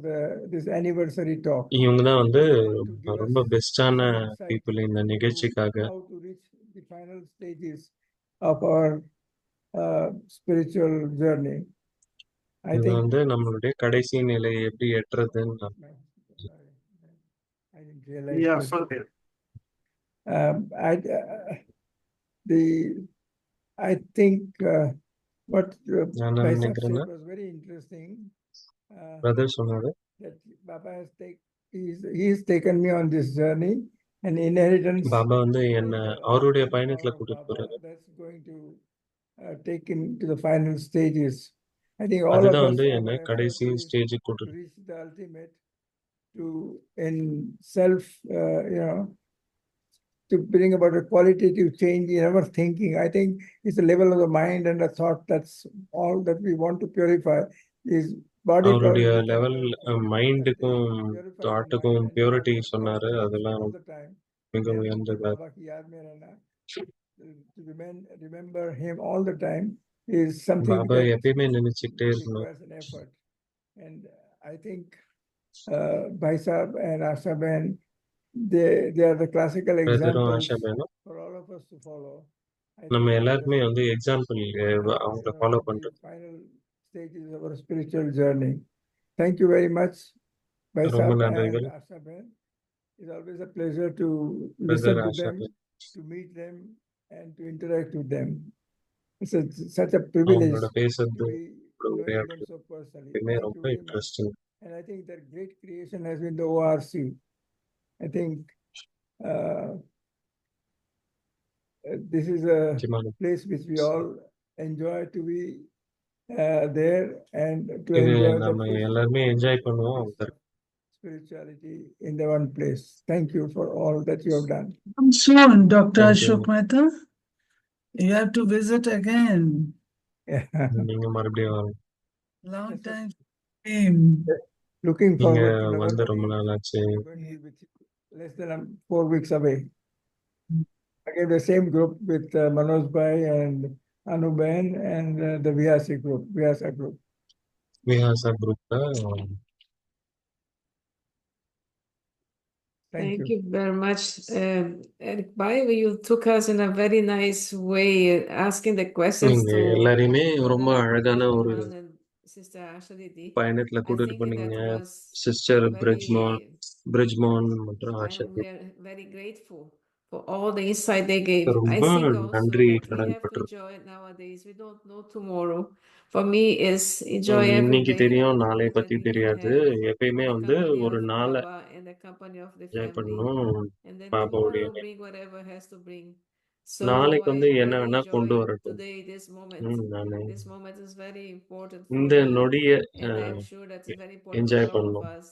this anniversary talk. இவங்க தான் வந்து To give us ரொம்ப பெஸ்டான some insight people இந்த into நிகழ்ச்சிக்காக. how to reach the final stages of our spiritual journey. I இது think வந்து நம்மளுடைய கடைசி நிலையை எப்படி எட்டுறதுன்னு I didn't realize Yeah, this. for I think what நான் Bhai Sahib நினைக்கிறேன்னா said was very interesting. Brother சொன்னாரு That Baba has he's taken me on this journey, and inheritance Baba வந்து என்ன அவருடைய பயணத்துல power of கூட்டிட்டு Baba போறாரு. that's going to take him to the final stages. I think all of அதுதான் us வந்து our என்ன effort கடைசி is ஸ்டேஜுக்கு to கூட்டிட்டு reach the ultimate, to in self, to bring about a qualitative change in our thinking. I think it's a level of the mind and a thought. That's all that we want to purify. Is body அவருடைய probably we can level learn from. மைண்டுக்கும் Purify the தாட்டுக்கும் mind and purity thought சொன்னாரு. process அதெல்லாம் all the time. மிக Then உயர்ந்தது. Baba ki yaad mein rehna, to remember him all the time is something Baba that எப்பயுமே நினைச்சுக்கிட்டே இருக்கணும். requires an effort. And I think Bhai Sahib and Asha Ben, they are the classical பிரதரும் examples Asha பேனும் for all of us to follow. I நம்ம think எல்லாருக்குமே வந்து example அவங்கள follow the பண்றது. final stages of our spiritual journey. Thank you very much, Bhai ரொம்ப Sahib and நன்றிகள். Asha Ben. It's always a pleasure to listen brother to Asha them, Bahan to meet them, and to interact with them. It's such a privilege அவங்களோட பேசுறது to be knowing them உரையாடுறது so personally. எப்பயுமே Thank you ரொம்ப very much. Interesting. And I think that great creation has been the ORC. I think this is a place which we all enjoy to be there and to இது enjoy the நம்ம எல்லாருமே enjoy பண்ணுவோம். spirituality in the one place. Thank you for all that you have done. Come soon, Dr. Thank you. Ashok Mehta. You have to visit again. நீங்க மறுபடியும் வரணும். Long time came. Looking நீங்க forward to வந்து Navratri. ரொம்ப நாள் ஆச்சு. We're going to be with you less than 4 weeks away. Again, the same group with Manoj Bhai and Anu Ben and the Vyasa group. விஹாசா குரூப்ல Thank you very much, Eric Bhai. You took us in a very nice way, asking the questions நீங்க to எல்லாரையுமே ரொம்ப அழகான ஒரு Mohan and Sister Asha Didi. பயணத்துல I கூட்டிட்டு think போனீங்க. that was sister very, பிரிஜ்மோன் மற்றும் Asha. and we are very grateful for all the insight they gave. I ரொம்ப think also நன்றி that we கடன் have to பட்டிருக்கோம். enjoy it nowadays. We don't know tomorrow. For me, is enjoy every இன்னைக்கு day தெரியும், the நாளை moment பத்தி that we can தெரியாது. have எப்பயுமே in the வந்து company ஒரு of நாளை Baba and the company of the enjoy family. பண்ணணும் And then பாபாவுடைய. tomorrow bring whatever has to bring. So நாளைக்கு I வந்து என்ன really வேணா கொண்டு enjoy வரட்டும். today this moment. நானு This moment is very important இந்த for me, நொடிய and I am sure that's very important for enjoy all of பண்ணணும். us.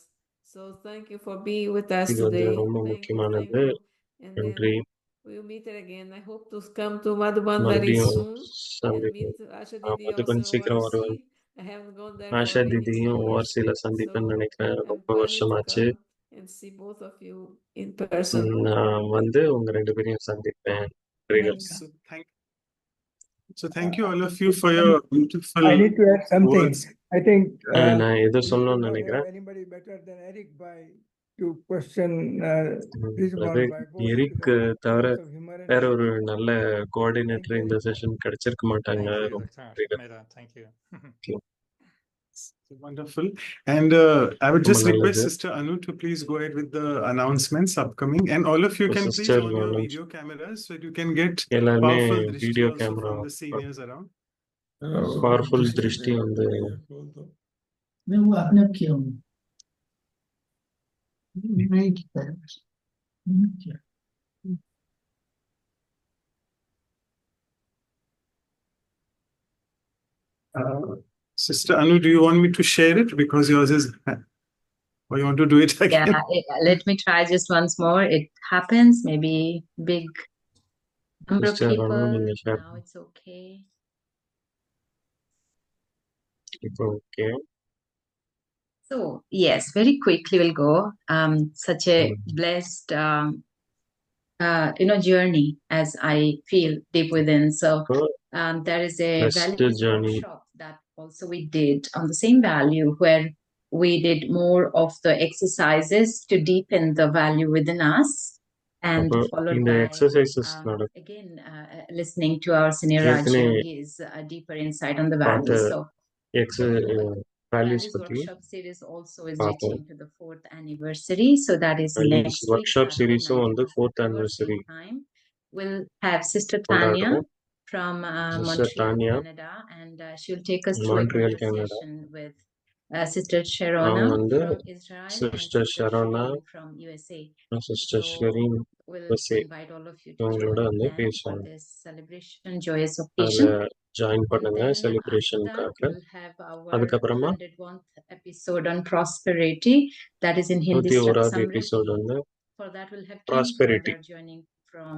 So thank you for being with us இது வந்து today. ரொம்ப Thank you, முக்கியமானது. thank you. And நன்றி. then we'll meet it again. I hope to come to Madhuban very மறுபடியும் soon and சந்திப்போம். meet Asha Didi also Madhuban in சீக்கிரம் வருவேன். ORC. I haven't gone there Asha for many திதியும் years. ஓஆர்சியில சந்திப்பேன்னு So நினைக்கிறேன். I'm ரொம்ப planning to வருஷமாச்சு. come and see both of you in person. நான் வந்து உங்க ரெண்டு பேரையும் சந்திப்பேன். நன்றிகள். So thank you all of you for your beautiful I need to add something. words. I think நான் எது we do சொல்லணும்னு not have நினைக்கிறேன். anybody better than Eric Bhai to question Brij அது Mohan Bhai both Eric with a தவிர sense of humor and வேற ஒரு wit. நல்ல coordinator இந்த செஷன் கிடைச்சிருக்க மாட்டாங்க. Thank you, ரொம்ப Dr. நன்றிகள். Mehta. Thank you. Wonderful. And I would just ரொம்ப request நல்லது. Sister Anu to please go ahead with the announcements upcoming. And all of you can please sister on your video cameras so that you can get எல்லாருமே powerful drishti video also camera from the seniors around. Powerful திருஷ்டி வந்து मैं वो आपने अब किया हूँ नहीं किया है। नहीं किया। Sister Anu, do you want me to share it because yours is, or you want to do it again? Yeah, let me try just once more. It happens, maybe big number of sister people. நீங்க share Now it's okay. இப்போ okay. So yes, very quickly we'll go. Such a blessed journey as I feel deep within. So there is a Blessed value journey. workshop that also we did on the same value, where we did more of the exercises to deepen the value within us, and அப்போ followed இந்த by exercises நடக்கும். again listening to our senior ஏற்கனவே Raji gives a deeper insight on the பார்த்த values. So values Values பத்தி workshop series also is பார்ப்போம். reaching to the 4th anniversary. So that is values next week, workshop Saturday, சீரிஸும் 9 வந்து o'clock 4th October, anniversary same time. We'll have Sister Tanya கொண்டாடுறோம். from sister Montreal, Tania Canada, and she'll take us through a Montreal Canada. conversation with Sister அவங்க Sharona வந்து from Israel and sister Sister ஷரோனா, Shireen from USA. Sister So Shereen we'll USA invite all of you to இவங்களோட join வந்து them for பேசுவாங்க. this celebration, joyous அதில் occasion. Join And பண்ணுங்க then after that, செலிப்ரேஷனுக்காக. we'll have our அதுக்கப்புறமா 101st episode on prosperity. That is in Hindi 101வது Samriddhi. Episode வந்து For that, we'll have Ken prosperity. brother joining from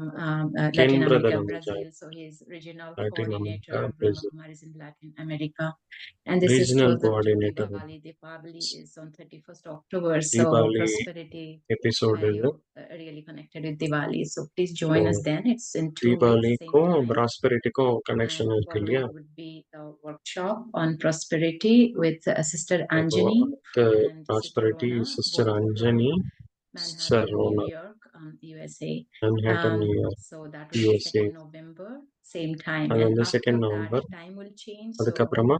Ken Latin brother America, வந்து Brazil. So he's regional Latin coordinator America, of Brahma Brazil Kumaris in Latin America. And this is regional closer to coordinator. Diwali. Diwali is on 31st October. So Deepavali prosperity episode இது. value really connected with Diwali. So please join us then. It's in 2 weeks, same தீபாவளிக்கும் time. ப்ராஸ்பெரிட்டிக்கும் connection And இருக்கு இல்லையா? following would be the workshop on prosperity with Sister அப்போ Anjani அடுத்த and Sister prosperity Rona, sister both Anjani, from sister Manhattan, Rona, New York, USA. Manhattan New York, So that will be USA. 2nd November, same time. அது And வந்து after 2nd that, November. time will change. So அதுக்கப்புறமா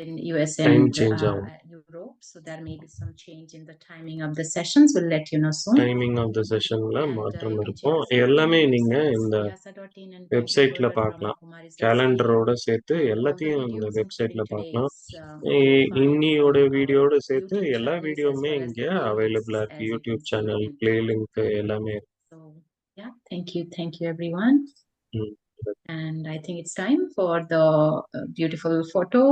in US time and change ஆகும். Europe, so there may be some change in the timing of the sessions. We'll let you know soon. Timing of the செஷன்ல And மாற்றம் you can check இருக்கும். us out on எல்லாமே our நீங்க websites, இந்த vyasa.in and வெப்சைட்ல Brahma பார்க்கலாம். Kumaris.ca. கேலண்டரோட சேர்த்து And all the எல்லாத்தையும் இந்த videos, வெப்சைட்ல including பார்க்கலாம். today's, you'll find இன்னியோட on our வீடியோட சேர்த்து YouTube எல்லா channels as வீடியோவுமே well as இங்க the playlists, அவைலபிளா இருக்கு. as you can YouTube see channel, in play link எல்லாமே இருக்கு. So yeah, thank you everyone. And I think it's time for the beautiful photo,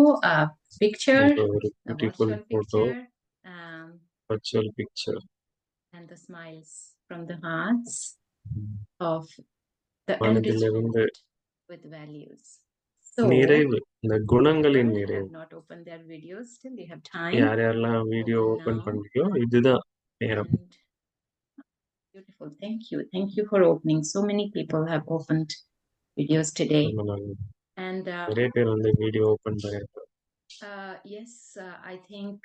picture, ஒரு the beautiful virtual photo, picture, virtual picture, and the smiles from the hearts of the மனதிலிருந்து enrichment with values. So நிறைவு, இந்த குணங்களின் whoever நிறைவு. have not opened their videos still, they have time. யார் யாரெல்லாம் video Open open now. பண்றியோ இதுதான் நேரம். And beautiful. Thank you for opening. So many people have opened videos today. ரொம்ப நல்லது. And நிறைய பேர் வந்து வீடியோ ஓபன் பண்ணிருக்காங்க. yes, I think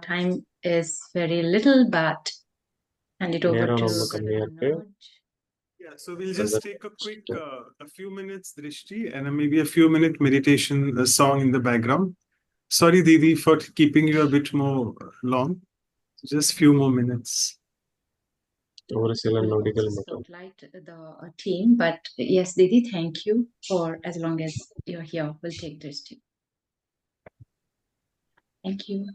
time is very little, but hand it over நேரம் to ரொம்ப Brother கம்மியா இருக்கு. Manoj. Yeah, so we'll just take a quick, a few minutes drishti and maybe a few minute meditation song in the background. Sorry, Didi, for keeping you a bit more long. Just few more minutes. ஒரு சில We நொடிகள் also மட்டும். spotlight the team, but yes, Didi, thank you for as long as you're here. We'll take this too. Thank you.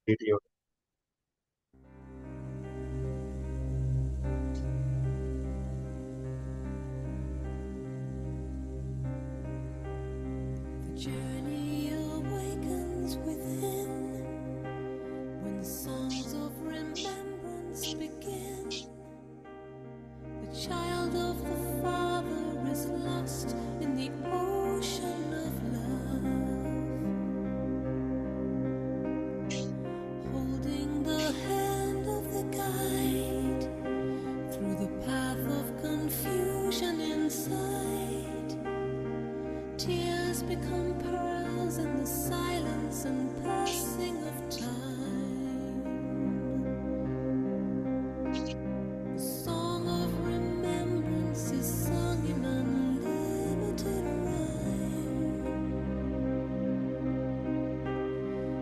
Video. Journey awakens within when songs of remembrance begin. The child of the Father is lost in the ocean of love, holding the hand of the guide through the path of confusion inside. Tears become pearls in the silence and passing of time. The song of remembrance is sung in unlimited rhyme.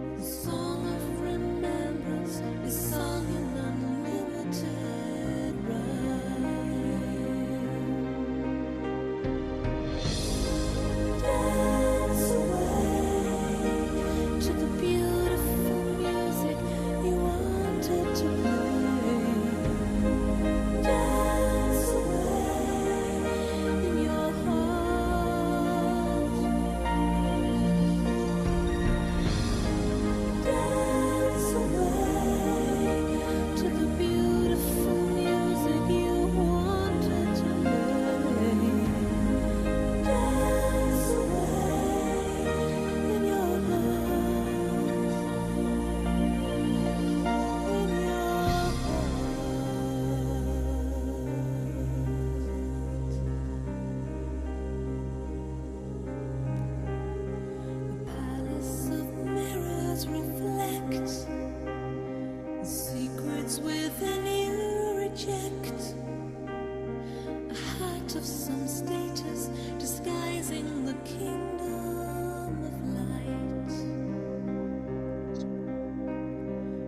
The song of remembrance is sung in unlimited rhyme. Dance away to the beautiful music you wanted to play. Dance away in your heart. Dance away to the beautiful music you wanted to play. Dance away in your heart. In your The palace of mirrors reflect the secrets within you reject. A hat of some status disguising the kingdom of light.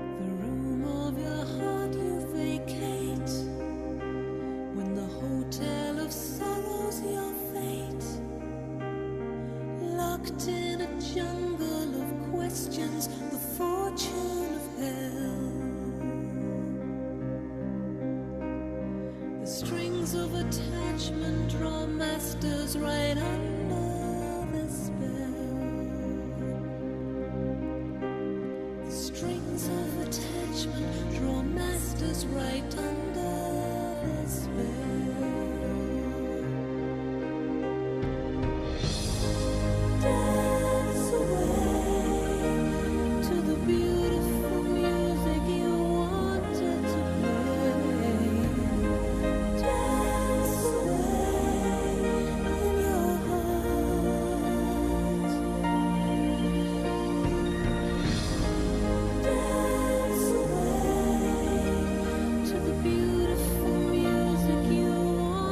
The room of your heart you vacate when the hotel of sorrows your fate. Locked in a jungle of questions, the fortune of hell. The strings of attachment draw masters right under the spell. The strings of attachment draw masters right under the spell. Dance away to the beautiful music you wanted to play. Dance away in your heart. Dance away to the beautiful music you wanted.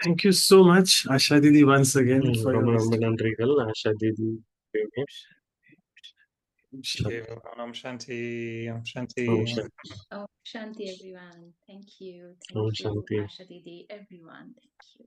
Thank you so much, Asha Didi, once again for your ரொம்ப ரொம்ப wisdom. நன்றிகள் ஆஷா தீதி. Om Shanti, Om Shanti. Om Shanti. Oh, Shanti, everyone. Thank you. Om Thank you, Shanti. Asha Didi, everyone. Thank you.